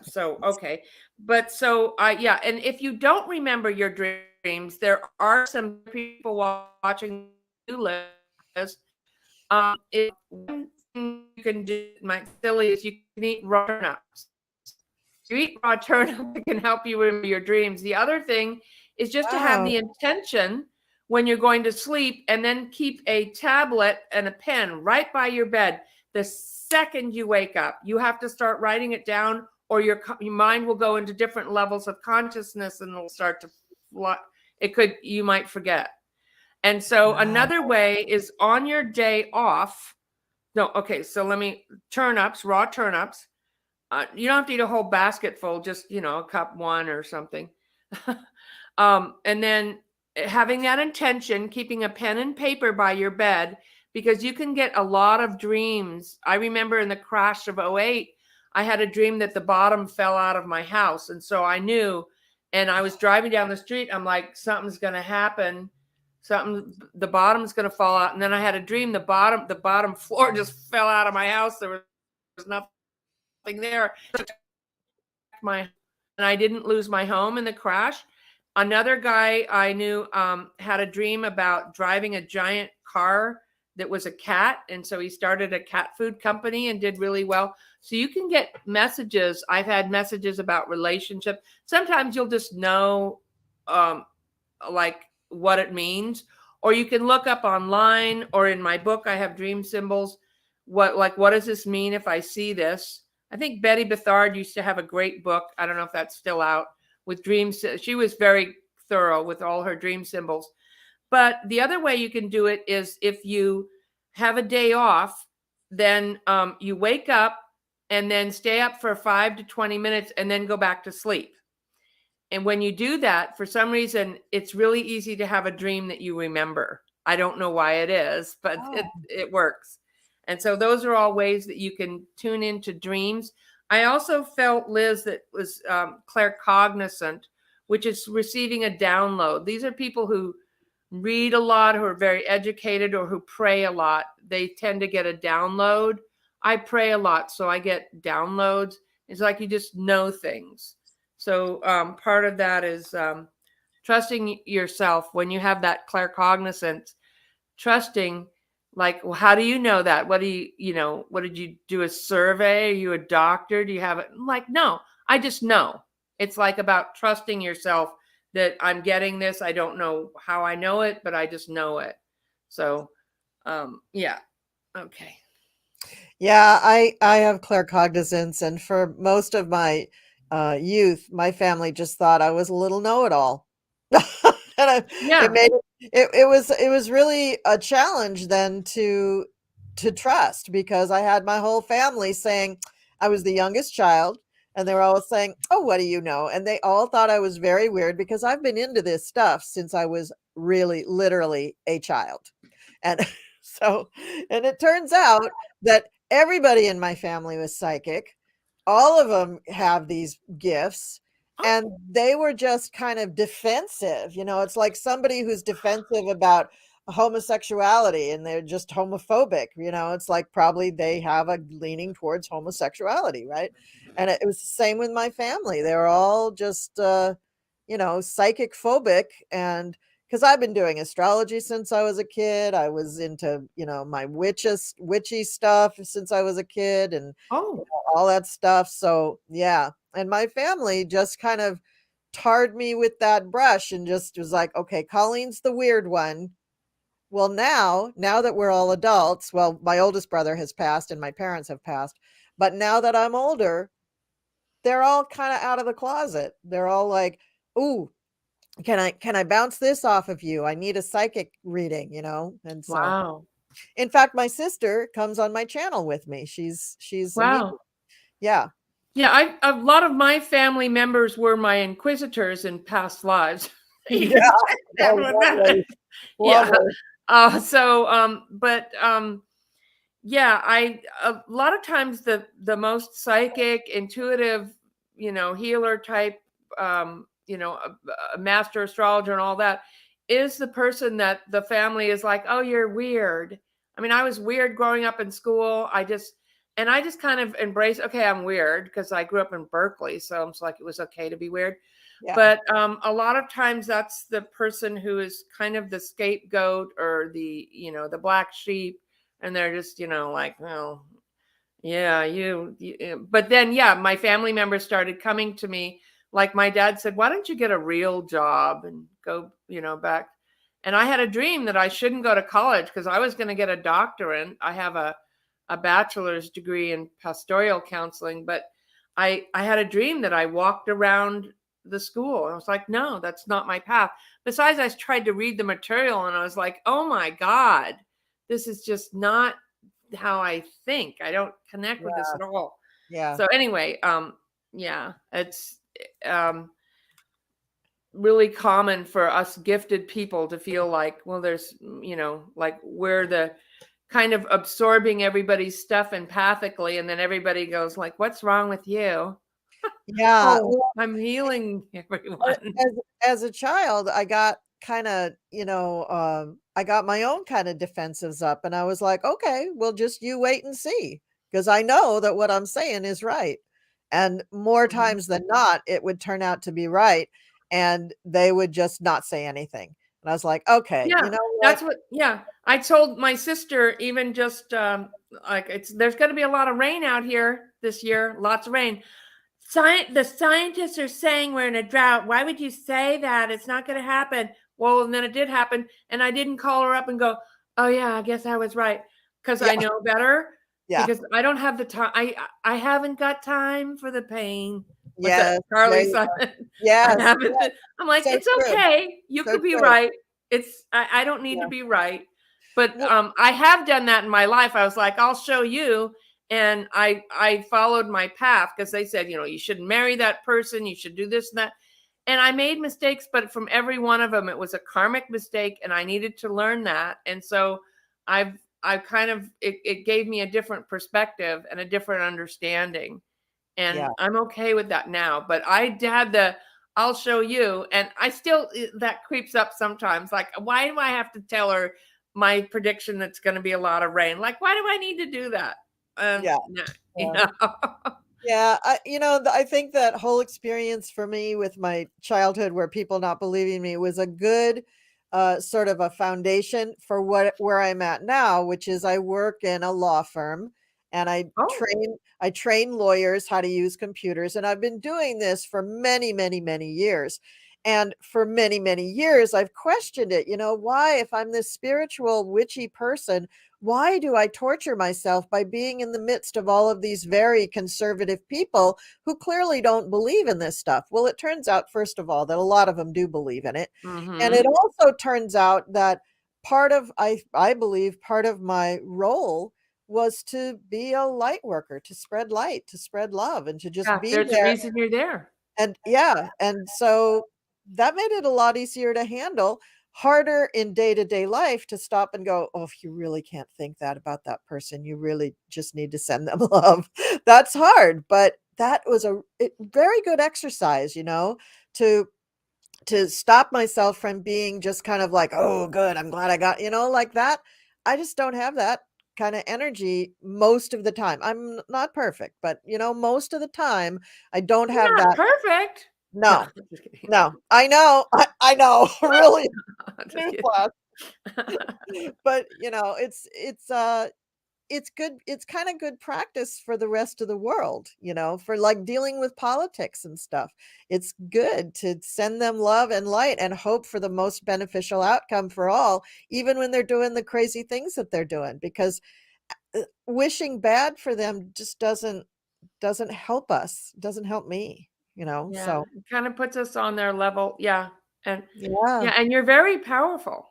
So okay, but so yeah, and if you don't remember your dreams, there are some people watching you list. One thing you can do, my silly, is you can eat raw turnips. You eat raw turnip, it can help you remember your dreams. The other thing is just to have Wow. the intention when you're going to sleep, and then keep a tablet and a pen right by your bed. The second you wake up, you have to start writing it down, or your mind will go into different levels of consciousness and it'll start to fly. You might forget. And so Wow. another way is on your day off. No, okay, so turnips, raw turnips. You don't have to eat a whole basket full, just, a cup one or something. And then having that intention, keeping a pen and paper by your bed, because you can get a lot of dreams. I remember in the crash of '08, I had a dream that the bottom fell out of my house. And so I knew, and I was driving down the street. I'm like, something's going to happen. The bottom's going to fall out. And then I had a dream, the bottom floor just fell out of my house. There was nothing there. My and I didn't lose my home in the crash. Another guy I knew had a dream about driving a giant car that was a cat, and so he started a cat food company and did really well. So you can get messages. I've had messages about relationship. Sometimes you'll just know um, like what it means, or you can look up online, or in my book I have dream symbols. What does this mean if I see this? I think Betty Bethard used to have a great book. I don't know if that's still out with dreams. She was very thorough with all her dream symbols. But the other way you can do it is if you have a day off, then you wake up and then stay up for 5 to 20 minutes and then go back to sleep. And when you do that, for some reason, it's really easy to have a dream that you remember. I don't know why it is, but it works. And so those are all ways that you can tune into dreams. I also felt, Liz, that was claircognizant, which is receiving a download. These are people who read a lot, who are very educated, or who pray a lot. They tend to get a download. I pray a lot, so I get downloads. It's like you just know things. So part of that is trusting yourself when you have that claircognizance, trusting, like, well, how do you know that? What do what did you do, a survey? Are you a doctor? Do you have it? Like, no, I just know. It's like about trusting yourself that I'm getting this. I don't know how I know it, but I just know it. So, yeah. Okay. Yeah, I have claircognizance, and for most of my youth, my family just thought I was a little know-it-all. And it Yeah. made it was really a challenge then to trust, because I had my whole family saying I was the youngest child, and they were all saying, "Oh, what do you know?" And they all thought I was very weird, because I've been into this stuff since I was really literally a child. And so, and it turns out that everybody in my family was psychic. All of them have these gifts, and Oh, they were just kind of defensive. It's like somebody who's defensive about homosexuality, and they're just homophobic. It's like probably they have a leaning towards homosexuality, right? And it was the same with my family. They were all just psychic phobic. And because I've been doing astrology since I was a kid. I was into, my witchy stuff since I was a kid, and oh, all that stuff. So yeah. And my family just kind of tarred me with that brush and just was like, okay, Colleen's the weird one. Well, now that we're all adults, well, my oldest brother has passed and my parents have passed. But now that I'm older, they're all kind of out of the closet. They're all like, ooh, can I bounce this off of you? I need a psychic reading. And so, wow. in fact, my sister comes on my channel with me. She's a medium. Wow. Yeah. Yeah, a lot of my family members were my inquisitors in past lives. You Yeah. can say that Oh, with that. lovely. Yeah. Lovely. But yeah, I a lot of times the most psychic, intuitive, healer type, a master astrologer and all that is the person that the family is like, oh, you're weird. I mean, I was weird growing up in school. I just kind of embrace, okay, I'm weird because I grew up in Berkeley, so it's like it was okay to be weird. Yeah. But a lot of times that's the person who is kind of the scapegoat or the black sheep, and they're just like, well, yeah, but then yeah, my family members started coming to me, like my dad said, why don't you get a real job and go back. And I had a dream that I shouldn't go to college because I was going to get a doctorate. I have a bachelor's degree in pastoral counseling, but I had a dream that I walked around the school. I was like, no, that's not my path. Besides, I tried to read the material and I was like, oh my God, this is just not how I think. I don't connect with this Yeah. at all. Yeah. So anyway, yeah, it's really common for us gifted people to feel like, well, there's, like we're the kind of absorbing everybody's stuff empathically, and then everybody goes like, what's wrong with you? Yeah. Oh, Well, I'm healing everyone. as a child, I got kind of, I got my own kind of defensives up, and I was like, okay, well, just you wait and see. because I know that what I'm saying is right. And more Mhm. times than not, it would turn out to be right. And they would just not say anything. And I was like, okay, you Yeah, know what? that's what yeah. I told my sister even just, like, there's gonna be a lot of rain out here this year, lots of rain. The scientists are saying we're in a drought. Why would you say that? It's not gonna happen. Well, and then it did happen, and I didn't call her up and go, "Oh, yeah, I guess I was right," because Yeah, I know better, yeah. because I don't have the time. I haven't got time for the pain. What's that? Yes, there Carly you Simon. go. I Yes, haven't yes, I'm like, so "It's true, okay. You so could be true. right. I don't need to Yeah. be right." But, Well, I have done that in my life. I was like, "I'll show you," and I followed my path because they said, "You shouldn't marry that person. You should do this and that." And I made mistakes, but from every one of them, it was a karmic mistake, and I needed to learn that. And so I've kind of it gave me a different perspective and a different understanding. yeah, And I'm okay with that now. But I had the I'll show you, and I still that creeps up sometimes. Like, why do I have to tell her my prediction that's going to be a lot of rain? Like, why do I need to do that? yeah, No, you yeah. know. Yeah, I think that whole experience for me with my childhood where people not believing me was a good sort of a foundation for where I'm at now, which is I work in a law firm and Oh, I train lawyers how to use computers, and I've been doing this for many, many, many years. And for many, many years I've questioned it, why, if I'm this spiritual witchy person, why do I torture myself by being in the midst of all of these very conservative people who clearly don't believe in this stuff? Well, it turns out, first of all, that a lot of them do believe in it. And it mm-hmm. also turns out that I believe part of my role was to be a light worker, to spread light, to spread love, and to just Yeah, be there's a there. reason you're there. And yeah, and so that made it a lot easier to handle, harder in day-to-day life to stop and go, "Oh, if you really can't think that about that person, you really just need to send them love." That's hard, but that was very good exercise, to stop myself from being just kind of like, "Oh, good, I'm glad I got," like that. I just don't have that kind of energy most of the time. I'm not perfect, but most of the time I don't have You're not that. perfect. No, No, I'm just kidding. no, I know, I know, really, I'm just kidding. newsflash, but, it's good, it's kinda good practice for the rest of the world, for, like, dealing with politics and stuff. It's good to send them love and light and hope for the most beneficial outcome for all, even when they're doing the crazy things that they're doing, because, wishing bad for them just doesn't help us, doesn't help me, Yeah, so it kind of puts us on their level. Yeah. And yeah. yeah, and you're very powerful.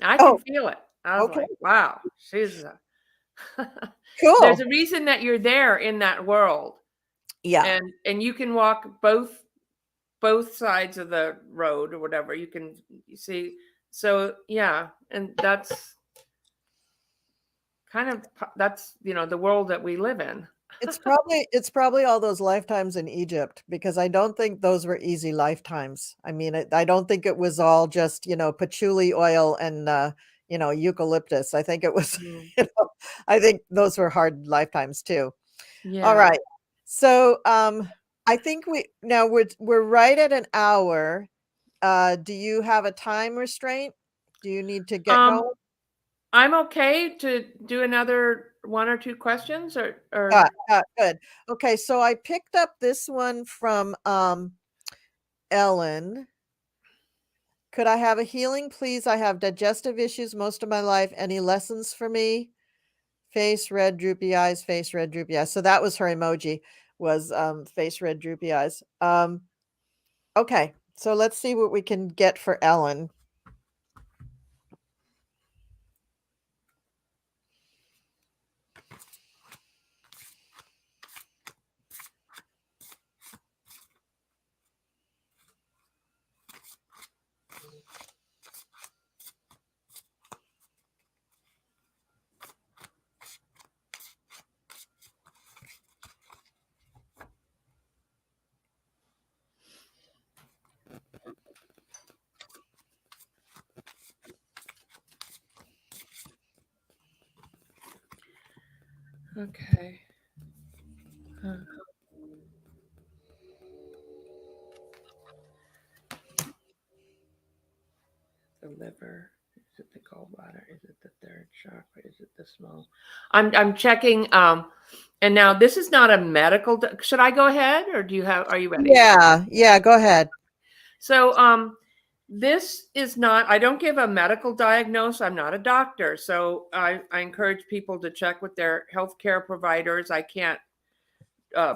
I can Oh, feel it. I was okay, like, wow, she's there's cool. a reason that you're there in that world. Yeah. And you can walk both sides of the road or whatever. You see. So yeah, and that's kind of that's the world that we live in. It's probably all those lifetimes in Egypt, because I don't think those were easy lifetimes. I mean, I don't think it was all just, patchouli oil and, eucalyptus. I think it was, Mm. I think those were hard lifetimes too. All Yeah. right. So, I think we're right at an hour. Do you have a time restraint? Do you need to get Um, going? I'm okay to do another one or two questions Yeah, or yeah, good. Okay, so I picked up this one from, Ellen. Could I have a healing, please? I have digestive issues most of my life. Any lessons for me? Face red, droopy eyes, face red, droopy eyes. So that was her emoji, was face red, droopy eyes. Okay, so let's see what we can get for Ellen. okay. liver? Is it the gallbladder? Is it the third chakra? Is it the small? I'm checking. And now this is not a medical. Should I go ahead, or do you have? Are you ready? Yeah, go ahead. So this is not. I don't give a medical diagnosis. I'm not a doctor, so I encourage people to check with their healthcare providers. I can't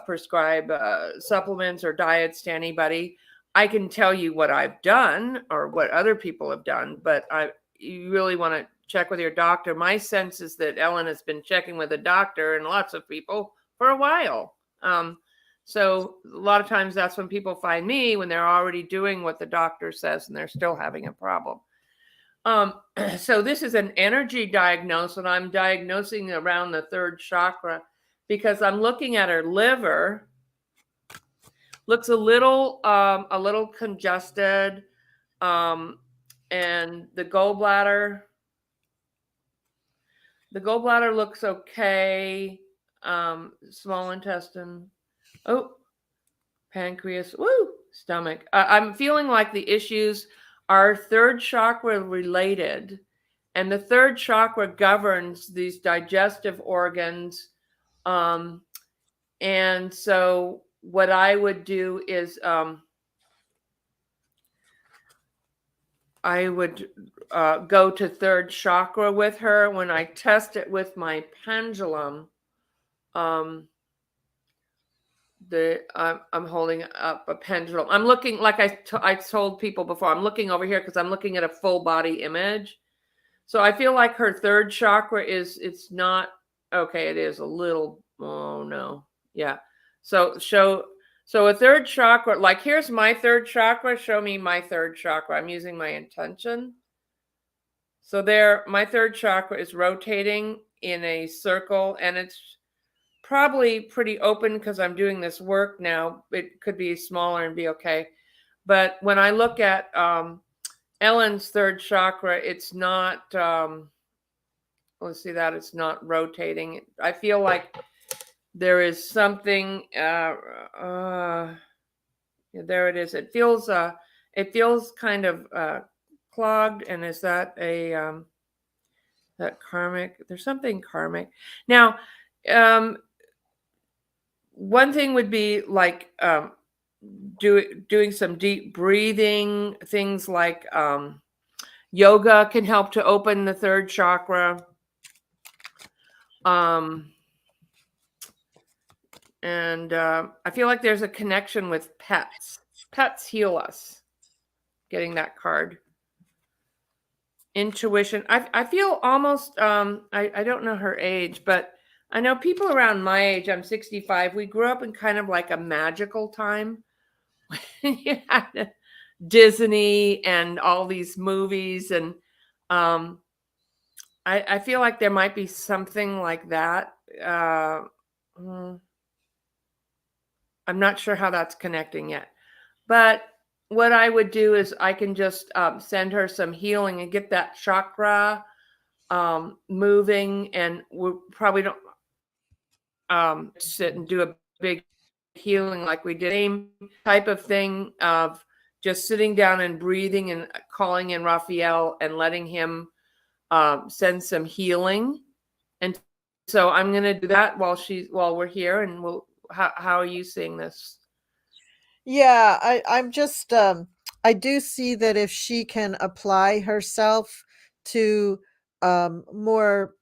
prescribe supplements or diets to anybody. I can tell you what I've done or what other people have done, but you really want to check with your doctor. My sense is that Ellen has been checking with a doctor and lots of people for a while. So a lot of times that's when people find me, when they're already doing what the doctor says and they're still having a problem. So this is an energy diagnosis, and I'm diagnosing around the third chakra because I'm looking at her liver. Looks a little congested, and the gallbladder looks okay. Small intestine, pancreas, stomach. I'm feeling like the issues are third chakra related, and the third chakra governs these digestive organs. And so what I would do is I would go to third chakra with her. When I test it with my pendulum, I'm holding up a pendulum. I'm looking, like I told people before, I'm looking over here because I'm looking at a full body image. So I feel like her third chakra it's not, okay, it is a little, oh no. Yeah. So a third chakra, like here's my third chakra. Show me my third chakra. I'm using my intention. So there, my third chakra is rotating in a circle, and it's probably pretty open because I'm doing this work now. It could be smaller and be okay. But when I look at Ellen's third chakra, it's not, let's see that, it's not rotating. I feel like there is something, there it is. It feels kind of clogged. And is that that karmic? There's something karmic. Now, one thing would be like doing some deep breathing, things like yoga can help to open the third chakra. And I feel like there's a connection with pets. Pets heal us. Getting that card. Intuition. I feel almost, I don't know her age, but I know people around my age, I'm 65, we grew up in kind of like a magical time. You had Disney and all these movies. And I feel like there might be something like that. I'm not sure how that's connecting yet. But what I would do is I can just send her some healing and get that chakra moving. And we probably don't sit and do a big healing like we did. Same type of thing of just sitting down and breathing and calling in Raphael and letting him send some healing. And so I'm going to do that while we're here. And how are you seeing this? Yeah, I'm just I do see that if she can apply herself to more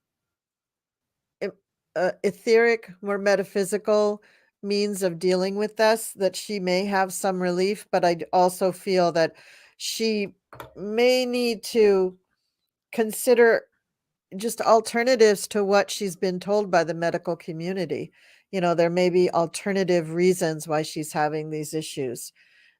etheric, more metaphysical means of dealing with this, that she may have some relief. But I also feel that she may need to consider just alternatives to what she's been told by the medical community. There may be alternative reasons why she's having these issues.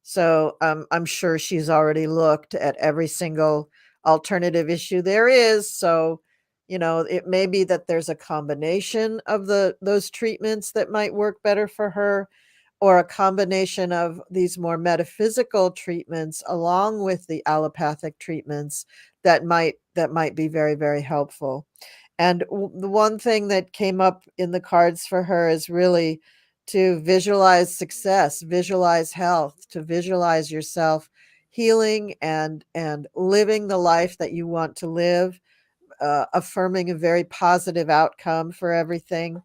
So I'm sure she's already looked at every single alternative issue there is. So, it may be that there's a combination of those treatments that might work better for her, or a combination of these more metaphysical treatments along with the allopathic treatments that might be very, very helpful. And the one thing that came up in the cards for her is really to visualize success, visualize health, to visualize yourself healing and living the life that you want to live, affirming a very positive outcome for everything.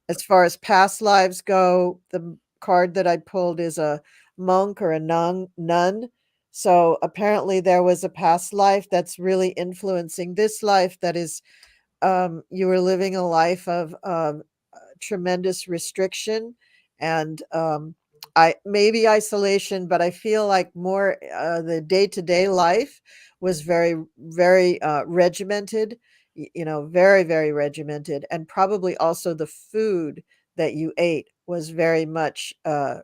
As far as past lives go, the card that I pulled is a monk or a nun. So apparently there was a past life that's really influencing this life, that is, you were living a life of tremendous restriction and I maybe isolation, but I feel like more the day-to-day life was very regimented, very regimented, and probably also the food that you ate was very much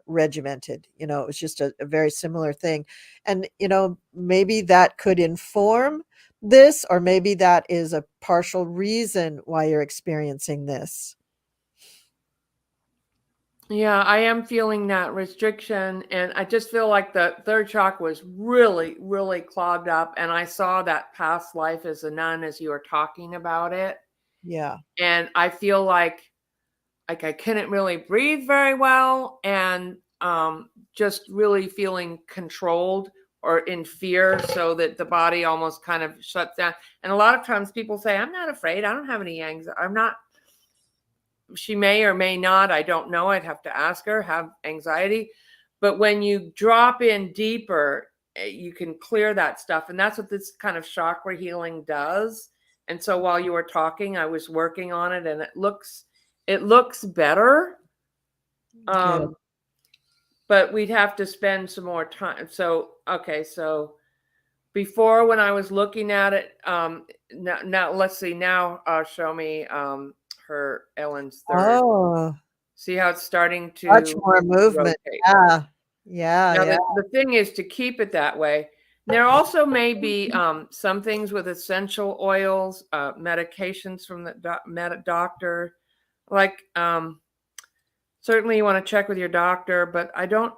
regimented. It was just a very similar thing. And maybe that could inform this, or maybe that is a partial reason why you're experiencing this. Yeah, I am feeling that restriction. And I just feel like the third chakra was really, really clogged up. And I saw that past life as a nun as you were talking about it. Yeah. And I feel like I couldn't really breathe very well, and just really feeling controlled or in fear, so that the body almost kind of shuts down. And a lot of times people say, I'm not afraid. I don't have any anxiety. I'm not. She may or may not, I don't know. I'd have to ask her, have anxiety. But when you drop in deeper, you can clear that stuff. And that's what this kind of chakra healing does. And so while you were talking, I was working on it, and it looks better. Good. But we'd have to spend some more time. So, okay, so before, when I was looking at it, now let's see. Now, show me her Ellen's third. Oh, See how it's starting much to more movement. rotate. Yeah. Yeah, Now, yeah. the thing is to keep it that way. There also may be some things with essential oils, medications from the doctor. Like, certainly you want to check with your doctor, but I don't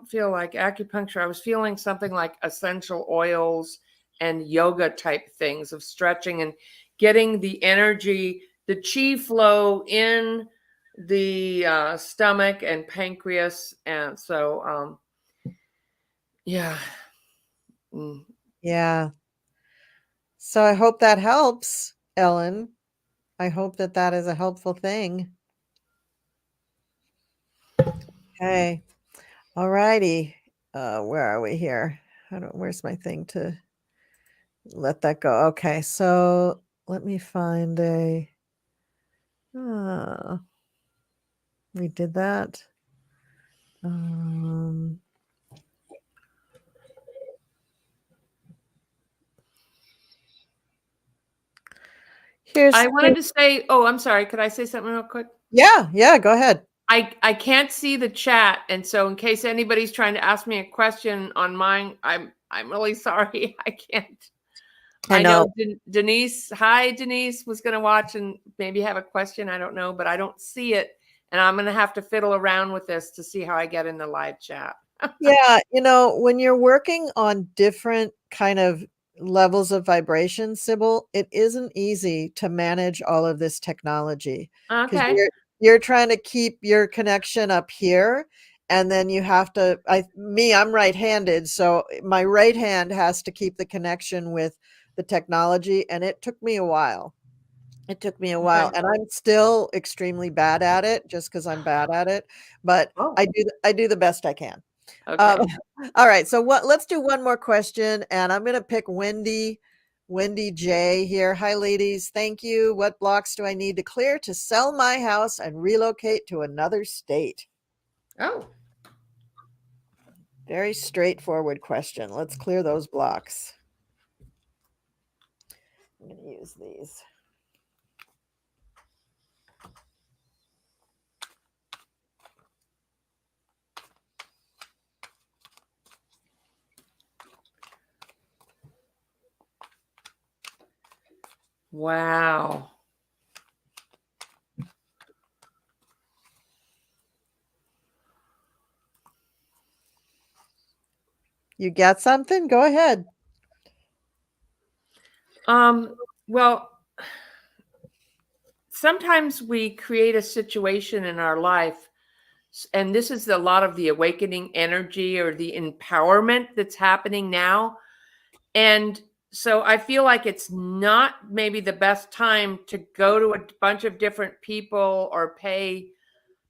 feel like acupuncture. I was feeling something like essential oils and yoga type things of stretching and getting the energy, the chi flow in the stomach and pancreas. And so, yeah. Mm. Yeah. So I hope that helps, Ellen. I hope that that is a helpful thing. Okay. All righty. Where are we here? Where's my thing to let that go? Okay. So let me find uh, we did that. Um, I here's, wanted to say, oh, I'm sorry. Could I say something real quick? yeah, go ahead. I can't see the chat, and so in case anybody's trying to ask me a question on mine, I'm really sorry. I can't. I I know. know Denise, hi Denise, was going to watch and maybe have a question. I don't know, but I don't see it, and I'm going to have to fiddle around with this to see how I get in the live chat. Yeah, when you're working on different kind of levels of vibration, Sybil, it isn't easy to manage all of this technology because Okay. you're trying to keep your connection up here, and then you have to. I'm right-handed, so my right hand has to keep the connection with the technology, and it took me a while. It took me a while, Okay. and I'm still extremely bad at it, just because I'm bad at it. But Oh, I do the best I can. Um, okay. all right, so let's do one more question, and I'm gonna pick Wendy J here. Hi, ladies. Thank you. What blocks do I need to clear to sell my house and relocate to another state? Oh, Very straightforward question. Let's clear those blocks. I'm gonna use these. wow. You got something? Go ahead. Well, sometimes we create a situation in our life And this is a lot of the awakening energy or the empowerment that's happening now. And so I feel like it's not maybe the best time to go to a bunch of different people or pay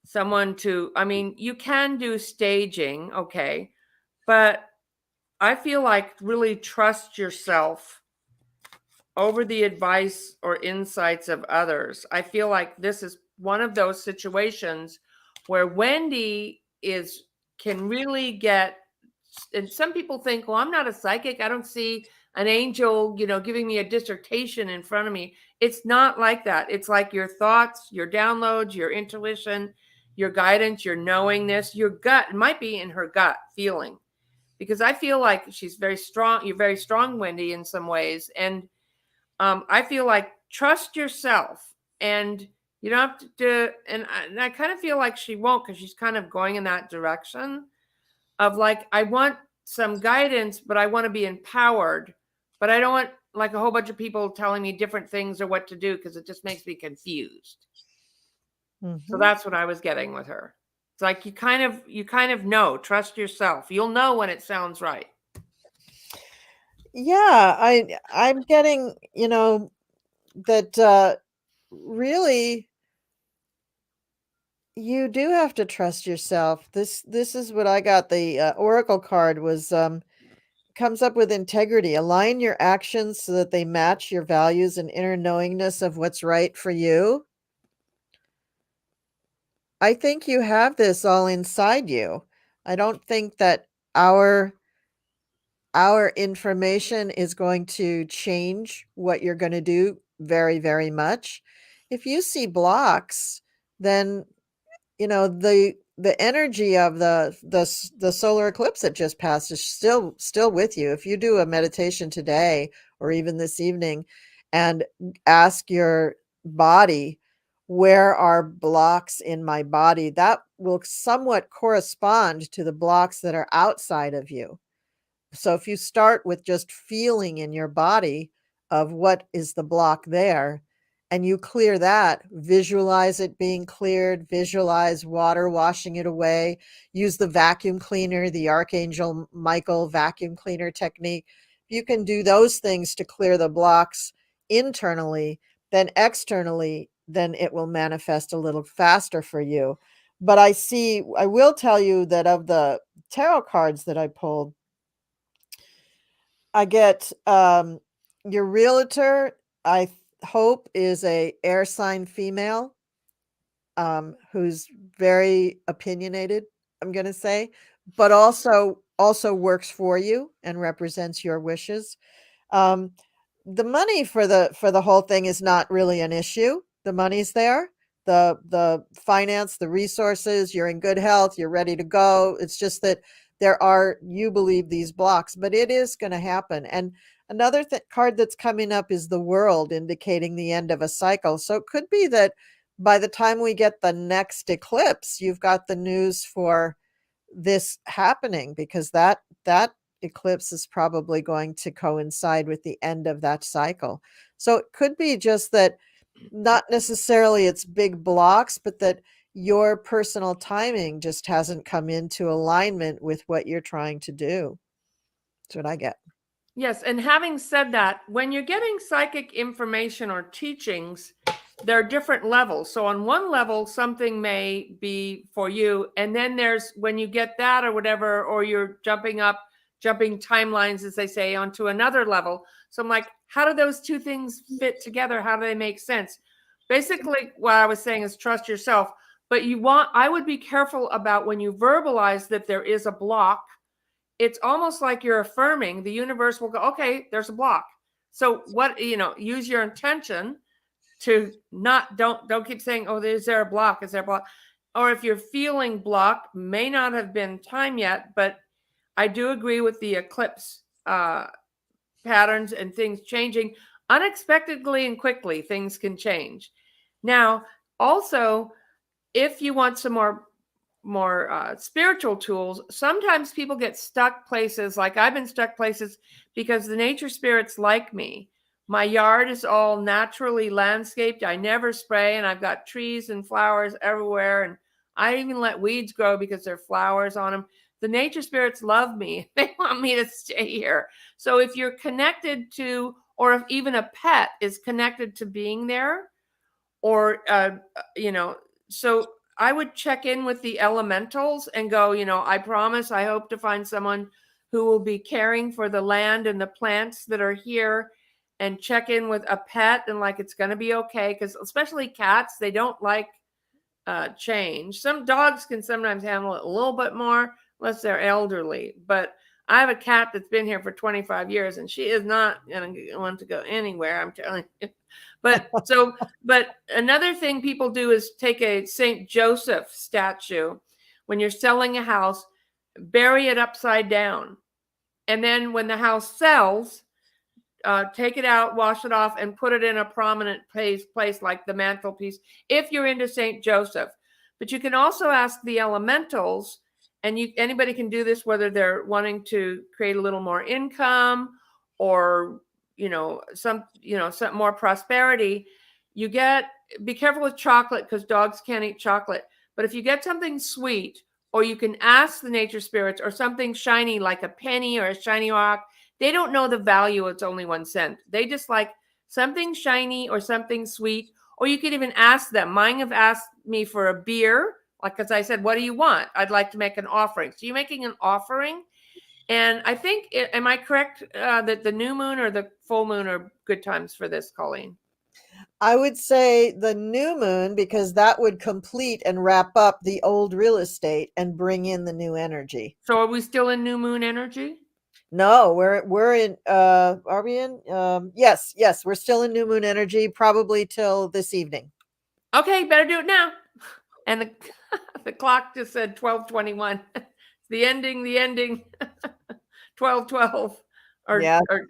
someone to, I mean, you can do staging, okay, but I feel like really trust yourself over the advice or insights of others. I feel like this is one of those situations where Wendy can really get, and some people think, well, I'm not a psychic. I don't see an angel, giving me a dissertation in front of me. It's not like that. It's like your thoughts, your downloads, your intuition, your guidance, your knowingness, your gut. It might be in her gut feeling, because I feel like she's very strong. You're very strong, Wendy, in some ways. And I feel like trust yourself, and you don't have to do, and I kind of feel like she won't, because she's kind of going in that direction of like, I want some guidance, but I want to be empowered, but I don't want like a whole bunch of people telling me different things or what to do, because it just makes me confused. So that's what I was getting with her. It's like you kind of know, trust yourself. You'll know when it sounds right. Yeah, I'm getting, that really you do have to trust yourself. This is what I got. The oracle card was comes up with integrity. Align your actions so that they match your values and inner knowingness of what's right for you. I think you have this all inside you. I don't think that our information is going to change what you're going to do very, very much. If you see blocks, then the energy of the solar eclipse that just passed is still with you. If you do a meditation today or even this evening and ask your body, where are blocks in my body, that will somewhat correspond to the blocks that are outside of you. So if you start with just feeling in your body of what is the block there, and you clear that, visualize it being cleared, visualize water washing it away, use the vacuum cleaner, the Archangel Michael vacuum cleaner technique. You can do those things to clear the blocks internally, then externally, then it will manifest a little faster for you. But I will tell you that of the tarot cards that I pulled, I get your realtor, I hope, is a air sign female who's very opinionated, I'm going to say, but also works for you and represents your wishes. Um, the money for the whole thing is not really an issue. The money's there. The finance, the resources, you're in good health, you're ready to go. It's just that you believe, these blocks, but it is going to happen. And another card that's coming up is the World, indicating the end of a cycle. So it could be that by the time we get the next eclipse, you've got the news for this happening, because that eclipse is probably going to coincide with the end of that cycle. So it could be just that, not necessarily it's big blocks, but that your personal timing just hasn't come into alignment with what you're trying to do. That's what I get. Yes. And having said that, when you're getting psychic information or teachings, there are different levels. So on one level, something may be for you. And then there's when you get that or whatever, or you're jumping timelines, as they say, onto another level. So I'm like, how do those two things fit together? How do they make sense? Basically, what I was saying is trust yourself. But I would be careful about when you verbalize that there is a block. It's almost like you're affirming. The universe will go, okay, there's a block. So use your intention to don't keep saying, oh, is there a block? Is there a block? Or if you're feeling blocked, may not have been time yet, but I do agree with the eclipse patterns and things changing unexpectedly and quickly. Things can change. Now, also, if you want some more spiritual tools, sometimes people get stuck places. Like I've been stuck places because the nature spirits like me. My yard is all naturally landscaped. I never spray, and I've got trees and flowers everywhere, and I even let weeds grow because there are flowers on them. The nature spirits love me. They want me to stay here. So if you're connected to, or if even a pet is connected to being there, or so I would check in with the elementals and go, I promise, I hope to find someone who will be caring for the land and the plants that are here, and check in with a pet and like it's going to be okay, because especially cats, they don't like change. Some dogs can sometimes handle it a little bit more unless they're elderly, but I have a cat that's been here for 25 years and she is not going to want to go anywhere, I'm telling you. But another thing people do is take a St. Joseph statue when you're selling a house, bury it upside down. And then when the house sells, take it out, wash it off, and put it in a prominent place like the mantelpiece, if you're into St. Joseph. But you can also ask the elementals, and anybody can do this, whether they're wanting to create a little more income or some more prosperity. Be careful with chocolate because dogs can't eat chocolate. But if you get something sweet, or you can ask the nature spirits, or something shiny like a penny or a shiny rock, they don't know the value. It's only 1 cent. They just like something shiny or something sweet. Or you could even ask them. Mine have asked me for a beer, like, because I said, what do you want? I'd like to make an offering. So you're making an offering. And I think, am I correct that the new moon or the full moon are good times for this, Colleen? I would say the new moon, because that would complete and wrap up the old real estate and bring in the new energy. So are we still in new moon energy? No, we're in are we in yes, we're still in new moon energy, probably till this evening. Okay, better do it now. And the clock just said 12:21. The ending 12:12. Or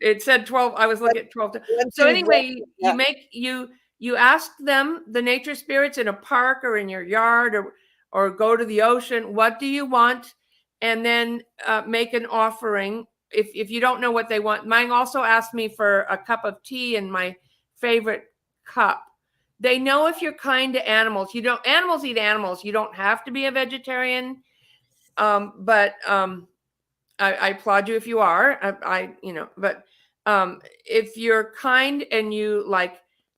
it said 12. I was looking at 12. So anyway, you ask them, the nature spirits, in a park or in your yard, or go to the ocean, what do you want? And then make an offering. If you don't know what they want. Mine also asked me for a cup of tea in my favorite cup. They know if you're kind to animals. Animals eat animals. You don't have to be a vegetarian. But I applaud you if you are. But if you're kind and you like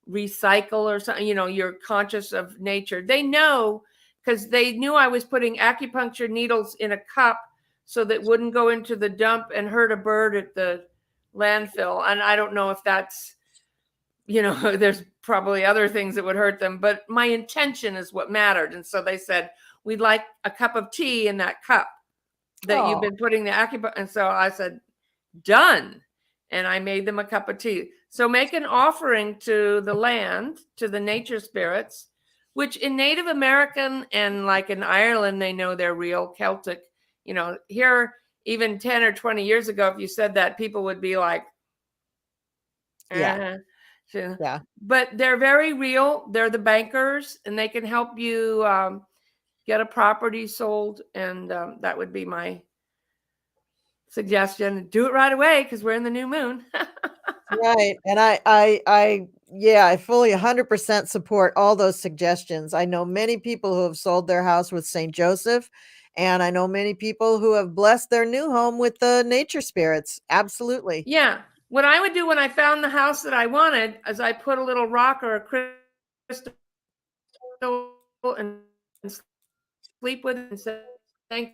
recycle or something, you're conscious of nature. They know, because they knew I was putting acupuncture needles in a cup so that wouldn't go into the dump and hurt a bird at the landfill. And I don't know if that's, there's probably other things that would hurt them, but my intention is what mattered. And so they said, we'd like a cup of tea in that cup that you've been putting the acupuncture. And so I said, done. And I made them a cup of tea. So make an offering to the land, to the nature spirits, which in Native American and like in Ireland, they know they're real Celtic. Here, even 10 or 20 years ago, if you said that, people would be like, Yeah. But they're very real. They're the bankers, and they can help you get a property sold. And that would be my suggestion. Do it right away, because we're in the new moon. Right. And I fully 100% support all those suggestions. I know many people who have sold their house with St. Joseph, and I know many people who have blessed their new home with the nature spirits. Absolutely. Yeah. What I would do when I found the house that I wanted is I put a little rock or a crystal and sleep with it and say, thank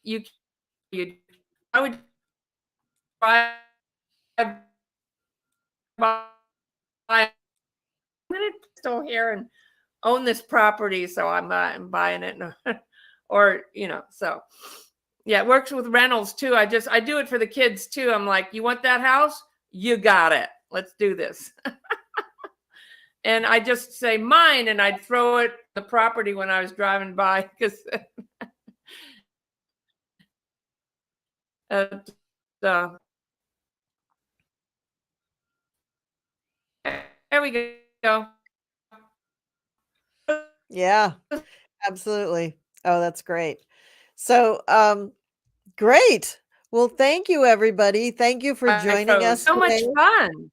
you. I would drive by. I'm still here and own this property, so I'm buying it. Or so yeah, it works with rentals too. I do it for the kids too. I'm like, you want that house? You got it. Let's do this. And I just say mine, and I'd throw it the property when I was driving by, because there we go. Yeah, absolutely. Oh, that's great. So, great. Well, thank you, everybody. Thank you for joining us So much today. fun.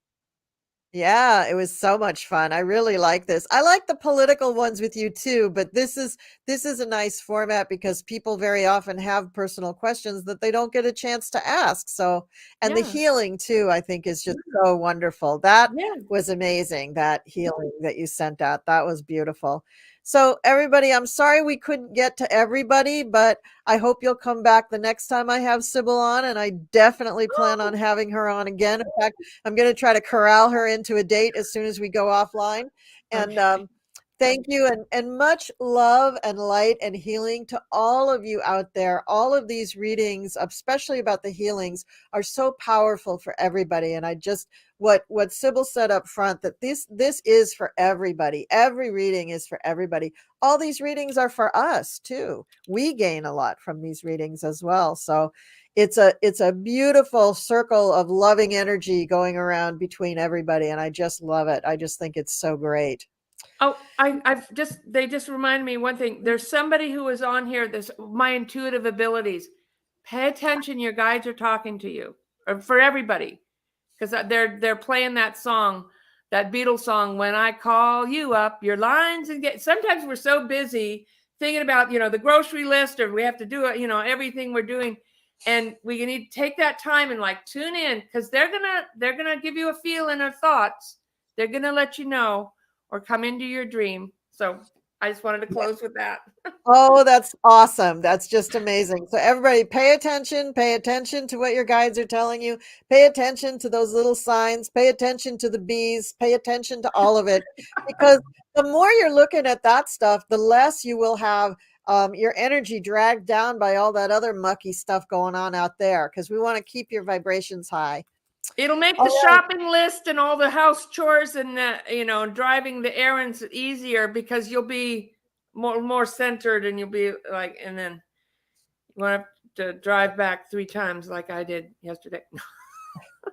Yeah, it was so much fun. I really like this. I like the political ones with you too, but this is a nice format because people very often have personal questions that they don't get a chance to ask. So, and the Yeah. healing too, I think is just so wonderful. That Yeah. was amazing, that healing that you sent out. That was beautiful. So, everybody, I'm sorry we couldn't get to everybody, but I hope you'll come back the next time I have Sybil on, and I definitely plan on having her on again. In fact, I'm going to try to corral her into a date as soon as we go offline. And Okay. thank you, and much love and light and healing to all of you out there. All of these readings, especially about the healings, are so powerful for everybody. And I just what Sybil said up front, that this is for everybody. Every reading is for everybody. All these readings are for us too. We gain a lot from these readings as well. So it's a beautiful circle of loving energy going around between everybody, and I just love it. I just think it's so great. Oh, they just reminded me one thing. There's somebody who was on here. This my intuitive abilities. Pay attention. Your guides are talking to you, or for everybody, because they're playing that song, that Beatles song. When I call you up, your lines and get. Sometimes we're so busy thinking about the grocery list, or we have to do it. Everything we're doing, and we need to take that time and like tune in, because they're gonna give you a feel in their thoughts. They're gonna let you know or come into your dream. So I just wanted to close with that. Oh, that's awesome. That's just amazing. So everybody pay attention to what your guides are telling you. Pay attention to those little signs, pay attention to the bees, pay attention to all of it, because the more you're looking at that stuff, the less you will have your energy dragged down by all that other mucky stuff going on out there, because we want to keep your vibrations high. It'll make All the right. shopping list and all the house chores and driving the errands easier, because you'll be more centered, and you'll be like, and then you won't have to drive back 3 times like I did yesterday.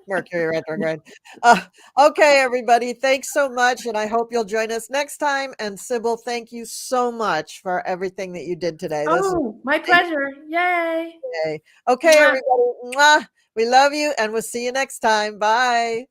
Mercury retrograde. Uh, okay, everybody. Thanks so much. And I hope you'll join us next time. And Sybil, thank you so much for everything that you did today. This is Oh, my pleasure. Yay. okay. Okay, Mwah. everybody. Mwah. We love you, and we'll see you next time. Bye.